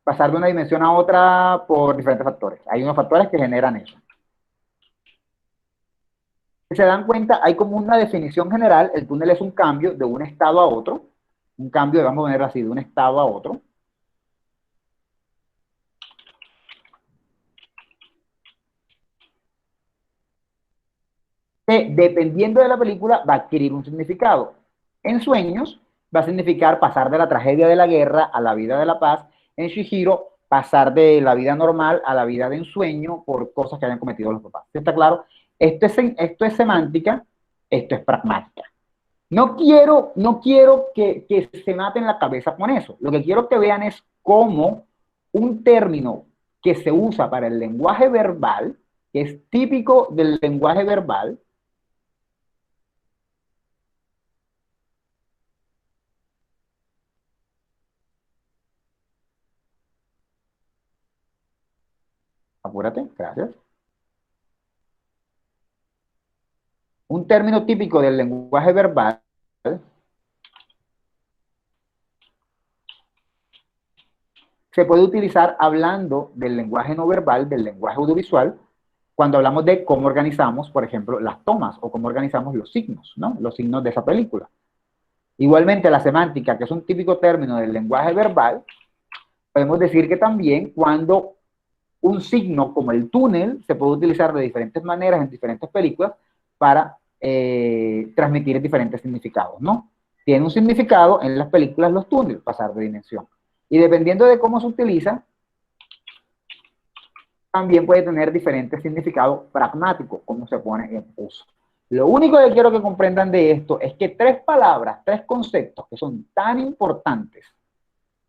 pasar de una dimensión a otra por diferentes factores. Hay unos factores que generan eso. Si se dan cuenta, hay como una definición general. El túnel es un cambio de un estado a otro. Un cambio, vamos a ponerlo así, de un estado a otro. Que dependiendo de la película va a adquirir un significado. En Sueños va a significar pasar de la tragedia de la guerra a la vida de la paz. En Shihiro, pasar de la vida normal a la vida de ensueño por cosas que hayan cometido los papás. ¿Sí está claro? Esto es semántica, esto es pragmática. No quiero que se maten la cabeza con eso. Lo que quiero que vean es cómo un término que se usa para el lenguaje verbal, que es típico del lenguaje verbal, apúrate, gracias. Un término típico del lenguaje verbal se puede utilizar hablando del lenguaje no verbal, del lenguaje audiovisual, cuando hablamos de cómo organizamos, por ejemplo, las tomas o cómo organizamos los signos, ¿no? Los signos de esa película. Igualmente, la semántica, que es un típico término del lenguaje verbal, podemos decir que también cuando un signo como el túnel se puede utilizar de diferentes maneras en diferentes películas para transmitir diferentes significados, ¿no? Tiene un significado en las películas los túneles, pasar de dimensión. Y dependiendo de cómo se utiliza, también puede tener diferentes significados pragmáticos, como se pone en uso. Lo único que quiero que comprendan de esto es que tres palabras, tres conceptos que son tan importantes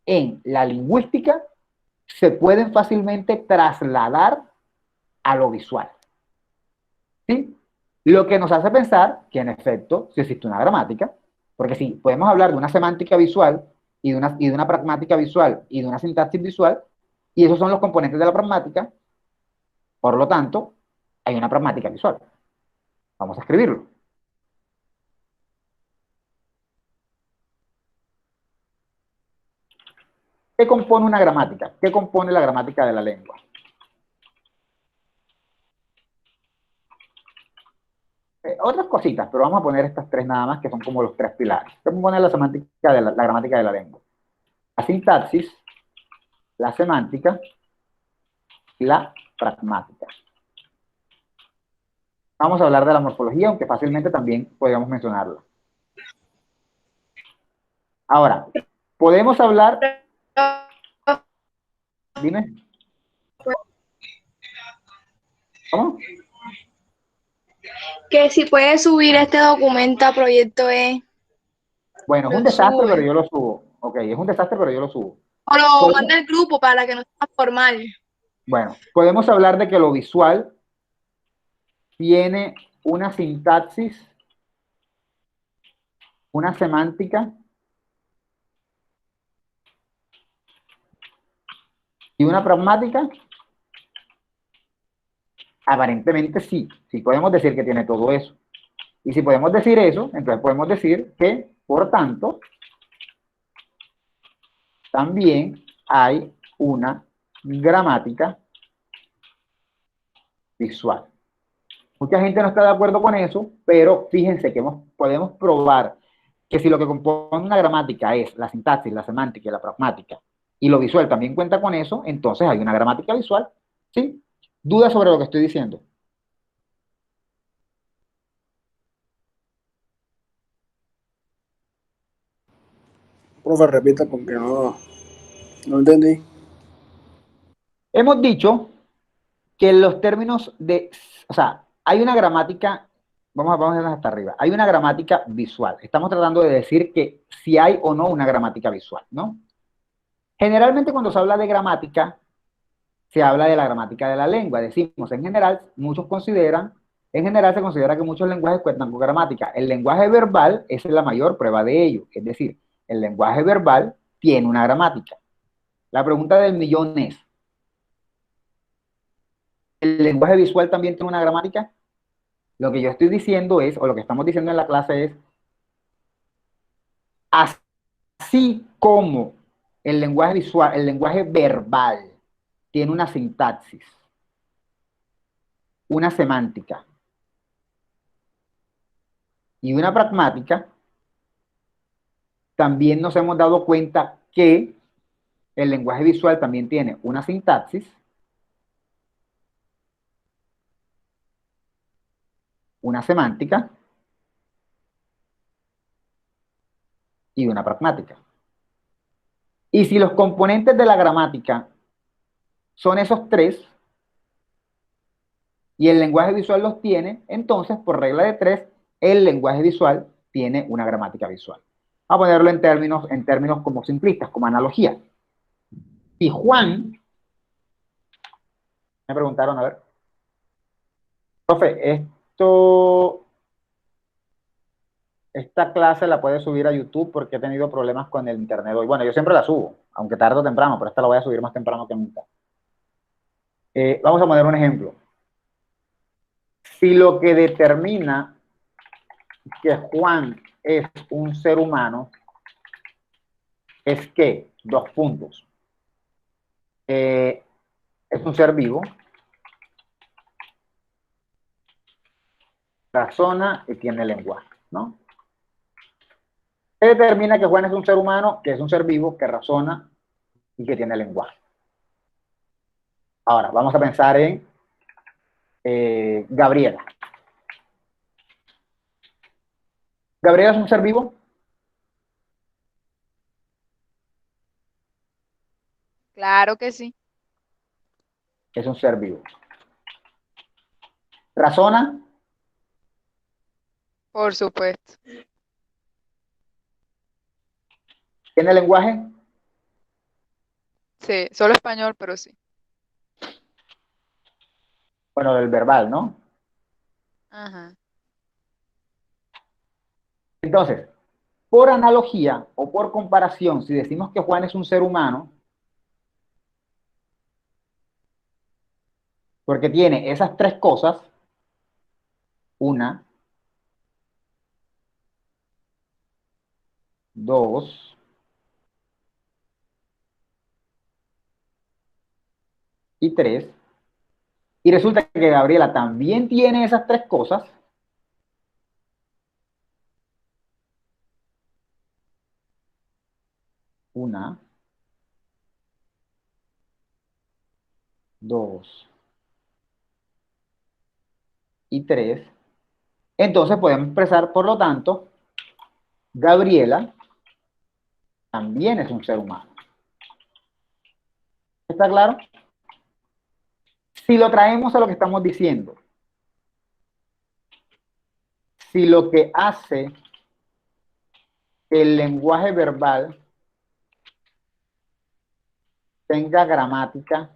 en la lingüística se pueden fácilmente trasladar a lo visual. ¿Sí? Lo que nos hace pensar que en efecto sí existe una gramática, porque sí, podemos hablar de una semántica visual y de una pragmática visual y de una sintaxis visual, y esos son los componentes de la pragmática, por lo tanto, hay una pragmática visual. Vamos a escribirlo. ¿Qué compone una gramática? ¿Qué compone la gramática de la lengua? Otras cositas, pero vamos a poner estas tres nada más, que son como los tres pilares. ¿Qué compone la semántica de la gramática de la lengua? La sintaxis, la semántica y la pragmática. Vamos a hablar de la morfología, aunque fácilmente también podríamos mencionarla. Ahora, podemos hablar... Dime. ¿Cómo? Que si puedes subir este documento a Proyecto E, Bueno, es un lo desastre, pero sube. yo lo subo. Ok, es un desastre, pero yo lo subo. O lo Podemos, manda al grupo para que no sea formal. bueno, podemos hablar de que lo visual tiene una sintaxis, una semántica y una pragmática. Aparentemente sí, sí podemos decir que tiene todo eso. Y si podemos decir eso, entonces podemos decir que, por tanto, también hay una gramática visual. Mucha gente no está de acuerdo con eso, pero fíjense que podemos probar que si lo que compone una gramática es la sintaxis, la semántica y la pragmática, y lo visual también cuenta con eso, entonces hay una gramática visual. ¿Sí? ¿Dudas sobre lo que estoy diciendo? Profe, repita porque no entendí. Hemos dicho que los términos de, o sea, hay una gramática, vamos a ir hasta arriba, hay una gramática visual. Estamos tratando de decir que si hay o no una gramática visual, ¿no? Generalmente cuando se habla de gramática, se habla de la gramática de la lengua. Decimos, en general, en general se considera que muchos lenguajes cuentan con gramática. El lenguaje verbal es la mayor prueba de ello. Es decir, el lenguaje verbal tiene una gramática. La pregunta del millón es, ¿el lenguaje visual también tiene una gramática? Lo que yo estoy diciendo es, o lo que estamos diciendo en la clase es, así como el lenguaje visual, el lenguaje verbal tiene una sintaxis, una semántica y una pragmática, también nos hemos dado cuenta que el lenguaje visual también tiene una sintaxis, una semántica y una pragmática. Y si los componentes de la gramática son esos tres y el lenguaje visual los tiene, entonces por regla de tres, el lenguaje visual tiene una gramática visual. Vamos a ponerlo en términos como simplistas, como analogía. Si Juan, me preguntaron, a ver, profe, esta clase la puedes subir a YouTube porque he tenido problemas con el internet hoy. Bueno, yo siempre la subo, aunque tarde o temprano, pero esta la voy a subir más temprano que nunca. Vamos a poner un ejemplo. Si lo que determina que Juan es un ser humano es que, dos puntos, es un ser vivo, razona y tiene lenguaje, ¿no? ¿Qué determina que Juan es un ser humano? Que es un ser vivo, que razona y que tiene lenguaje. Ahora, vamos a pensar en Gabriela. ¿Gabriela es un ser vivo? Claro que sí. Es un ser vivo. ¿Razona? Por supuesto. ¿Tiene lenguaje? Sí, solo español, pero sí. Bueno, del verbal, ¿no? Ajá. Entonces, por analogía o por comparación, si decimos que Juan es un ser humano, porque tiene esas tres cosas, una, dos y 3, y resulta que Gabriela también tiene esas tres cosas, una, dos y 3, entonces podemos expresar, por lo tanto, Gabriela también es un ser humano. ¿Está claro? Si lo traemos a lo que estamos diciendo, si lo que hace el lenguaje verbal tenga gramática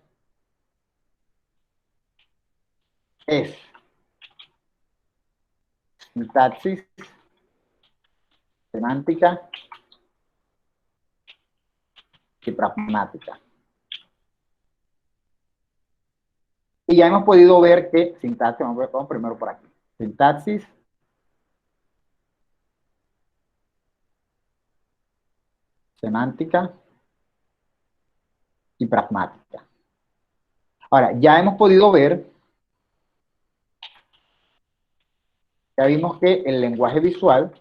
es sintaxis, semántica y pragmática. Y ya hemos podido ver que sintaxis, vamos primero por aquí, sintaxis, semántica y pragmática. Ahora, ya hemos podido ver, ya vimos que el lenguaje visual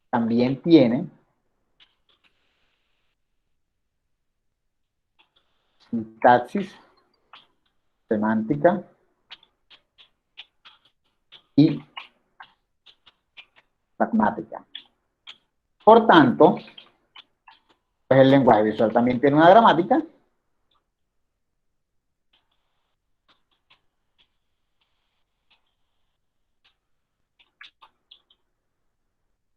también tiene sintaxis, semántica y pragmática. Por tanto, pues el lenguaje visual también tiene una gramática.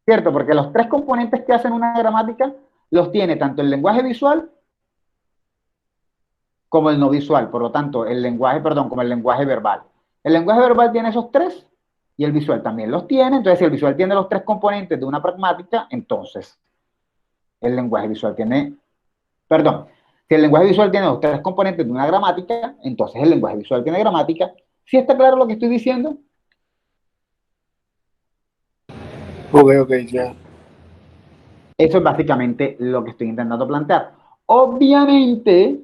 ¿Cierto? Porque los tres componentes que hacen una gramática los tiene tanto el lenguaje visual como el no visual. Por lo tanto, el lenguaje, perdón, como el lenguaje verbal. El lenguaje verbal tiene esos tres y el visual también los tiene. Entonces, si el visual tiene los tres componentes de una pragmática, entonces el lenguaje visual tiene, perdón, si el lenguaje visual tiene los tres componentes de una gramática, entonces el lenguaje visual tiene gramática. ¿Sí está claro lo que estoy diciendo? Ok, ok, ya. Eso es básicamente lo que estoy intentando plantear. Obviamente,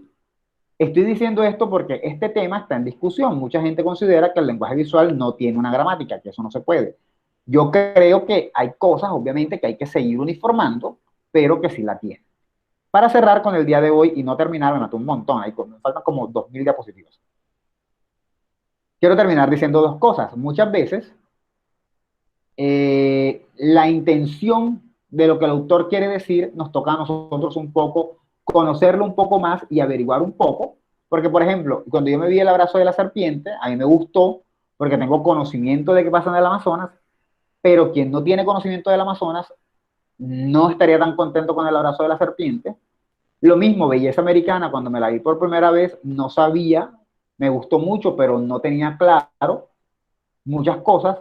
estoy diciendo esto porque este tema está en discusión. Mucha gente considera que el lenguaje visual no tiene una gramática, que eso no se puede. Yo creo que hay cosas, obviamente, que hay que seguir uniformando, pero que sí la tiene. Para cerrar con el día de hoy y no terminar, me mató un montón, me faltan como 2000 diapositivas. Quiero terminar diciendo dos cosas. Muchas veces, la intención de lo que el autor quiere decir nos toca a nosotros un poco conocerlo un poco más y averiguar un poco, porque por ejemplo, cuando yo me vi el abrazo de la serpiente, a mí me gustó porque tengo conocimiento de qué pasa en el Amazonas, pero quien no tiene conocimiento del Amazonas no estaría tan contento con el abrazo de la serpiente. Lo mismo, Belleza Americana, cuando me la vi por primera vez, no sabía, me gustó mucho, pero no tenía claro muchas cosas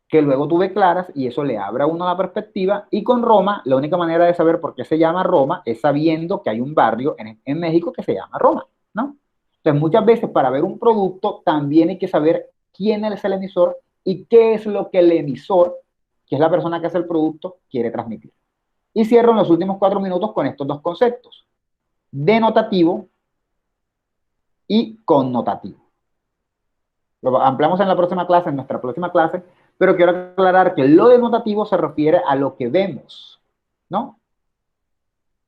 que luego tuve claras y eso le abre a uno la perspectiva. Y con Roma, la única manera de saber por qué se llama Roma es sabiendo que hay un barrio en México que se llama Roma, ¿no? Entonces, muchas veces para ver un producto también hay que saber quién es el emisor y qué es lo que el emisor, que es la persona que hace el producto, quiere transmitir. Y cierro en los últimos 4 minutos con estos dos conceptos: denotativo y connotativo. Lo ampliamos en la próxima clase, en nuestra próxima clase, pero quiero aclarar que lo denotativo se refiere a lo que vemos, ¿no?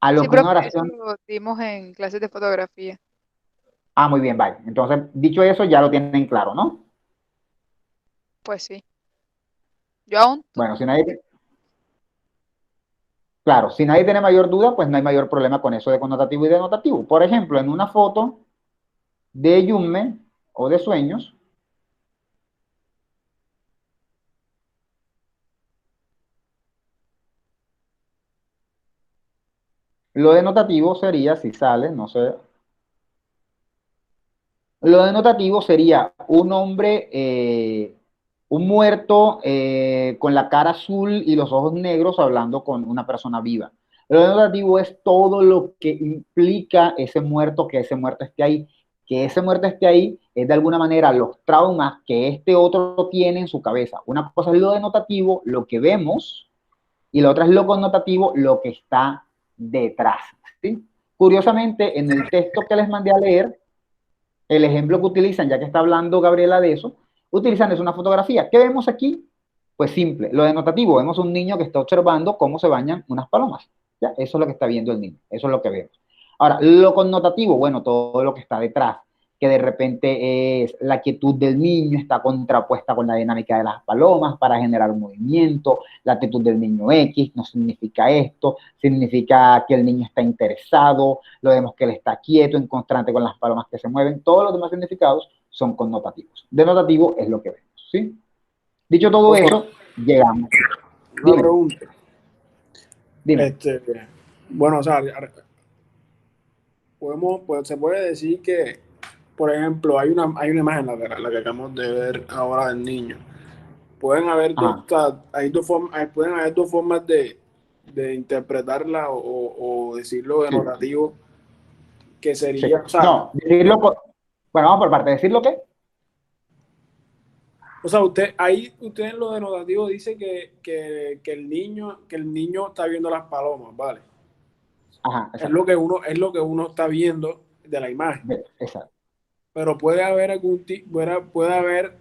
A lo Sí, que una profe, eso oración... lo dimos en clases de fotografía. Ah, muy bien, vale. Entonces, dicho eso, ya lo tienen claro, ¿no? Pues sí. Yo aún, Bueno, si nadie... Claro, si nadie tiene mayor duda, pues no hay mayor problema con eso de connotativo y denotativo. Por ejemplo, en una foto de Yunme o de Sueños, lo denotativo sería, si sale, no sé, lo denotativo sería un hombre, un muerto con la cara azul y los ojos negros hablando con una persona viva. Lo denotativo es todo lo que implica ese muerto, que ese muerto esté ahí. Que ese muerto esté ahí es de alguna manera los traumas que este otro tiene en su cabeza. Una cosa es lo denotativo, lo que vemos, y la otra es lo connotativo, lo que está detrás. ¿sí? Curiosamente, en el texto que les mandé a leer, el ejemplo que utilizan, ya que está hablando Gabriela de eso, utilizan es una fotografía. ¿Qué vemos aquí? Pues simple, lo denotativo, vemos un niño que está observando cómo se bañan unas palomas. ¿Ya? Eso es lo que está viendo el niño, eso es lo que vemos. Ahora, lo connotativo, bueno, todo lo que está detrás, que de repente es la quietud del niño, está contrapuesta con la dinámica de las palomas para generar un movimiento, la actitud del niño X no significa esto, significa que el niño está interesado, lo vemos que él está quieto, en constante con las palomas que se mueven, todos los demás significados son connotativos. Denotativo es lo que vemos, ¿sí? Dicho todo eso, llegamos. Una Dime, pregunta. dime. Bueno, o sea, pues, se puede decir que, por ejemplo, hay una imagen, la que acabamos de ver ahora del niño. Pueden haber dos, Ajá. o sea, pueden haber dos formas de interpretarla o decirlo Sí, denotativo, que sí. sería, o sea, No, decirlo, bueno, vamos por parte, ¿decirlo qué? usted en lo denotativo dice que el niño está viendo las palomas, ¿vale? Ajá, Es exacto. lo que uno está viendo de la imagen. Exacto. Pero puede haber puede haber,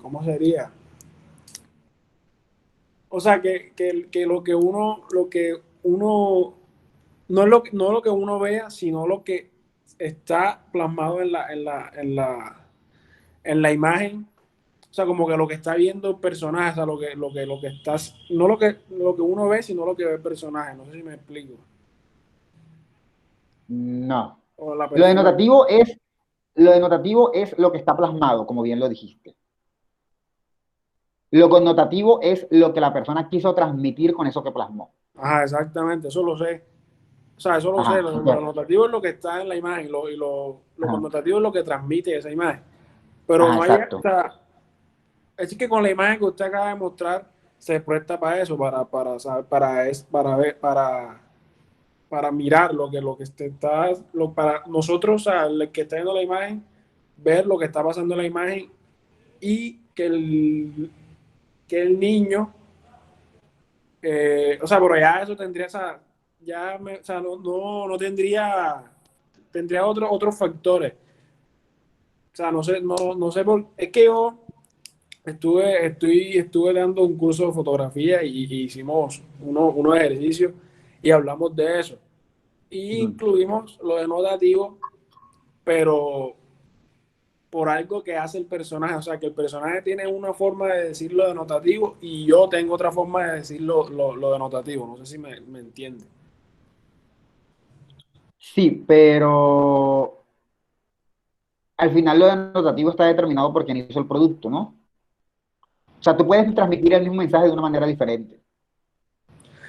¿cómo sería? O sea, que lo que uno, no lo que uno vea, sino lo que está plasmado en la imagen. O sea, como que lo que está viendo el personaje, o sea, lo que estás, no lo que uno ve, sino lo que ve el personaje. No sé si me explico. No. O la Lo persona. denotativo es, lo denotativo es lo que está plasmado, como bien lo dijiste. Lo connotativo es lo que la persona quiso transmitir con eso que plasmó. Ajá, exactamente, eso lo sé. O sea, eso lo sé. Ajá, Lo ok. notativo es lo que está en la imagen lo Ajá, connotativo es lo que transmite esa imagen. Pero ajá, no hay, exacto. es que con la imagen que usted acaba de mostrar se presta para eso, saber, para ver, para mirar lo que usted está, para nosotros, o sea, el que está viendo la imagen, ver lo que está pasando en la imagen y que el niño, o sea, pero ya eso tendría, o sea, o sea, no tendría otros factores. O sea, no sé es que yo estuve dando un curso de fotografía y hicimos unos ejercicios y hablamos de eso. Y Ujú. incluimos lo denotativo, pero por algo que hace el personaje. O sea, que el personaje tiene una forma de decirlo denotativo y yo tengo otra forma de decirlo lo denotativo. No sé si me entiende. Sí, pero al final lo denotativo está determinado por quien hizo el producto, ¿no? O sea, tú puedes transmitir el mismo mensaje de una manera diferente,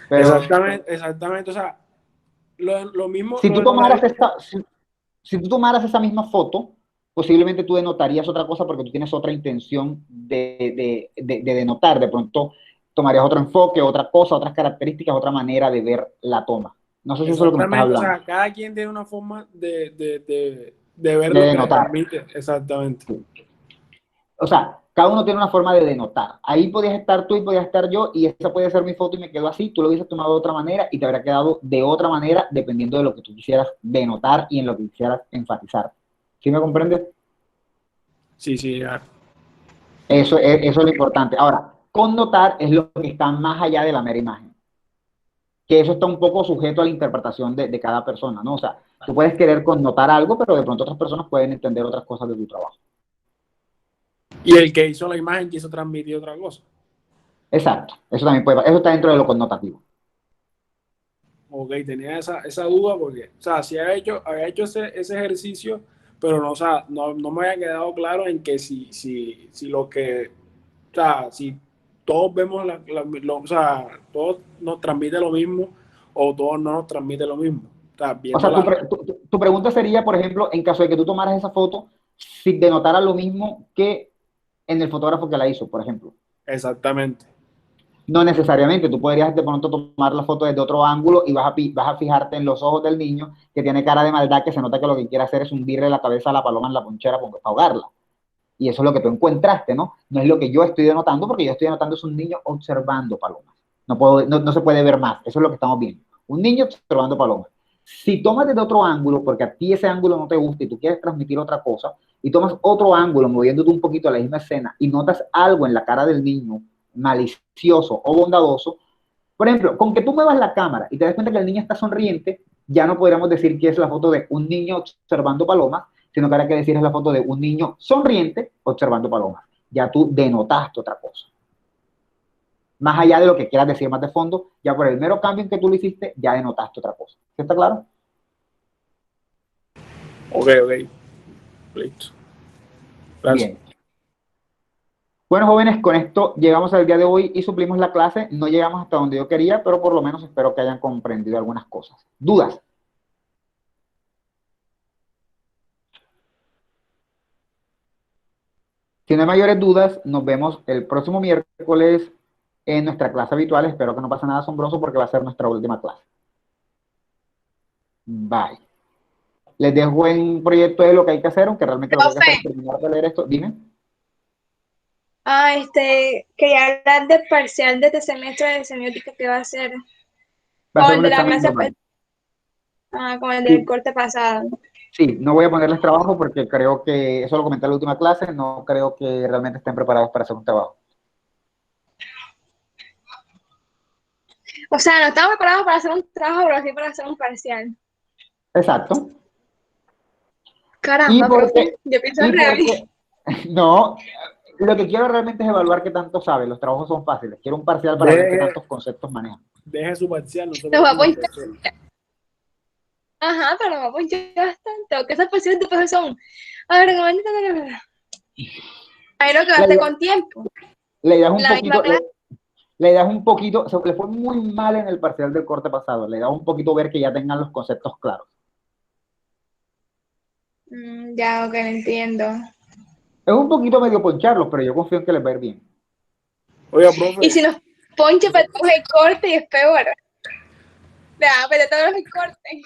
pero Exactamente, exactamente. O sea, lo mismo, si lo tú tomaras denotativo. si tú tomaras esa misma foto, posiblemente tú denotarías otra cosa porque tú tienes otra intención de denotar. De pronto tomarías otro enfoque, otra cosa, otras características, otra manera de ver la toma. No sé si eso es lo que me estás Exactamente, o hablando, sea, cada quien tiene una forma de ver de lo que le denotar. transmite. Exactamente. O sea, cada uno tiene una forma de denotar. Ahí podías estar tú y podías estar yo, y esa puede ser mi foto y me quedó así. Tú lo hubieses tomado de otra manera y te habría quedado de otra manera dependiendo de lo que tú quisieras denotar y en lo que quisieras enfatizar. ¿Sí me comprendes? Sí, sí, ya. Eso es lo importante. Ahora, connotar es lo que está más allá de la mera imagen, que eso está un poco sujeto a la interpretación de cada persona, ¿no? O sea, tú puedes querer connotar algo, pero de pronto otras personas pueden entender otras cosas de tu trabajo. Y el que hizo la imagen quiso transmitir otra cosa. Exacto, eso también puede, eso está dentro de lo connotativo. Ok, tenía esa duda porque, o sea, sí había hecho ese ejercicio, pero no, o sea, no me había quedado claro en que si lo que, o sea, si todos vemos, o sea, todos nos transmite lo mismo o todos no nos transmite lo mismo. O sea, O viendo sea, tu pregunta sería, por ejemplo, en caso de que tú tomaras esa foto, si denotara lo mismo que en el fotógrafo que la hizo, por ejemplo. exactamente. No necesariamente, tú podrías de pronto tomar la foto desde otro ángulo y vas a fijarte en los ojos del niño que tiene cara de maldad, que se nota que lo que quiere hacer es hundirle la cabeza a la paloma en la ponchera para ahogarla. Y eso es lo que tú encontraste, ¿no? No es lo que yo estoy denotando, porque yo estoy denotando es un niño observando palomas. No se puede ver más, eso es lo que estamos viendo. Un niño observando palomas. Si tomas desde otro ángulo, porque a ti ese ángulo no te gusta y tú quieres transmitir otra cosa, y tomas otro ángulo moviéndote un poquito a la misma escena y notas algo en la cara del niño malicioso o bondadoso, por ejemplo, con que tú muevas la cámara y te das cuenta que el niño está sonriente, ya no podríamos decir que es la foto de un niño observando palomas, sino que ahora hay que decir es la foto de un niño sonriente observando palomas. Ya tú denotaste otra cosa. Más allá de lo que quieras decir más de fondo, ya por el mero cambio en que tú lo hiciste, ya denotaste otra cosa. ¿Sí está claro? Ok, listo. Gracias. Bien. Bueno, jóvenes, con esto llegamos al día de hoy y suplimos la clase. No llegamos hasta donde yo quería, pero por lo menos espero que hayan comprendido algunas cosas. ¿Dudas? Si no hay mayores dudas, nos vemos el próximo miércoles en nuestra clase habitual. Espero que no pase nada asombroso porque va a ser nuestra última clase. Bye. Les dejo en proyecto de lo que hay que hacer, aunque realmente lo que hay que hacer es terminar de leer esto. Dime. Quería hablar del parcial de este semestre de semiótica que va a ser. Va a Como ser el un de la examen clase, normal. como el del Sí, corte pasado. sí, no voy a ponerles trabajo porque creo que, eso lo comenté en la última clase, no creo que realmente estén preparados para hacer un trabajo. O sea, no estamos preparados para hacer un trabajo, pero sí para hacer un parcial. Exacto. Caramba, profe, yo pienso al revés. No, lo que quiero realmente es evaluar qué tanto saben. Los trabajos son fáciles. Quiero un parcial para ver qué tantos conceptos manejan. Deje su parcial, no se Nos va a preocupe. poner. Ajá, pero me apoyé bastante. Aunque esas parciales de profesor son. A ver, ahí lo que gasté con tiempo. La idea es un La misma poquito, clase. la idea es un poquito, o sea, le fue muy mal en el parcial del corte pasado. La idea es un poquito ver que ya tengan los conceptos claros. Ya, ok, entiendo. Es un poquito medio poncharlos, pero yo confío en que les va a ir bien. Oiga, profe. Y si nos ponche para todos el corte y es peor. Ya, pero todos el corte.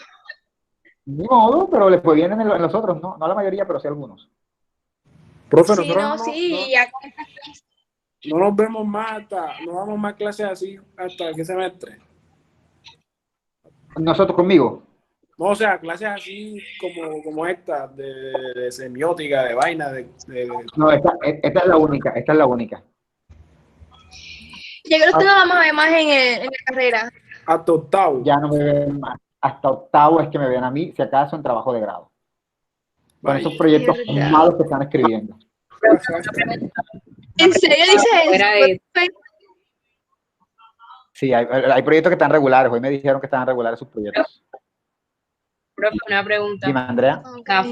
Ni modo, pero les fue bien en los otros, ¿no? No la mayoría, pero sí algunos. Profe, Sí, nosotros ya. no nos vemos más no damos más clases así hasta qué semestre. Nosotros conmigo. No, o sea, clases así como esta, de semiótica, de vaina, No, esta es la única, esta es la única. Ya que usted no vamos a ver más en la carrera. hasta octavo. Ya no me ven más. Hasta octavo es que me ven a mí, si acaso en trabajo de grado. Con esos proyectos malos que están escribiendo. ¿En serio dice eso? Sí, hay proyectos que están regulares. Hoy me dijeron que estaban regulares sus proyectos. Profe, una pregunta. Dime, Andrea. Afuera.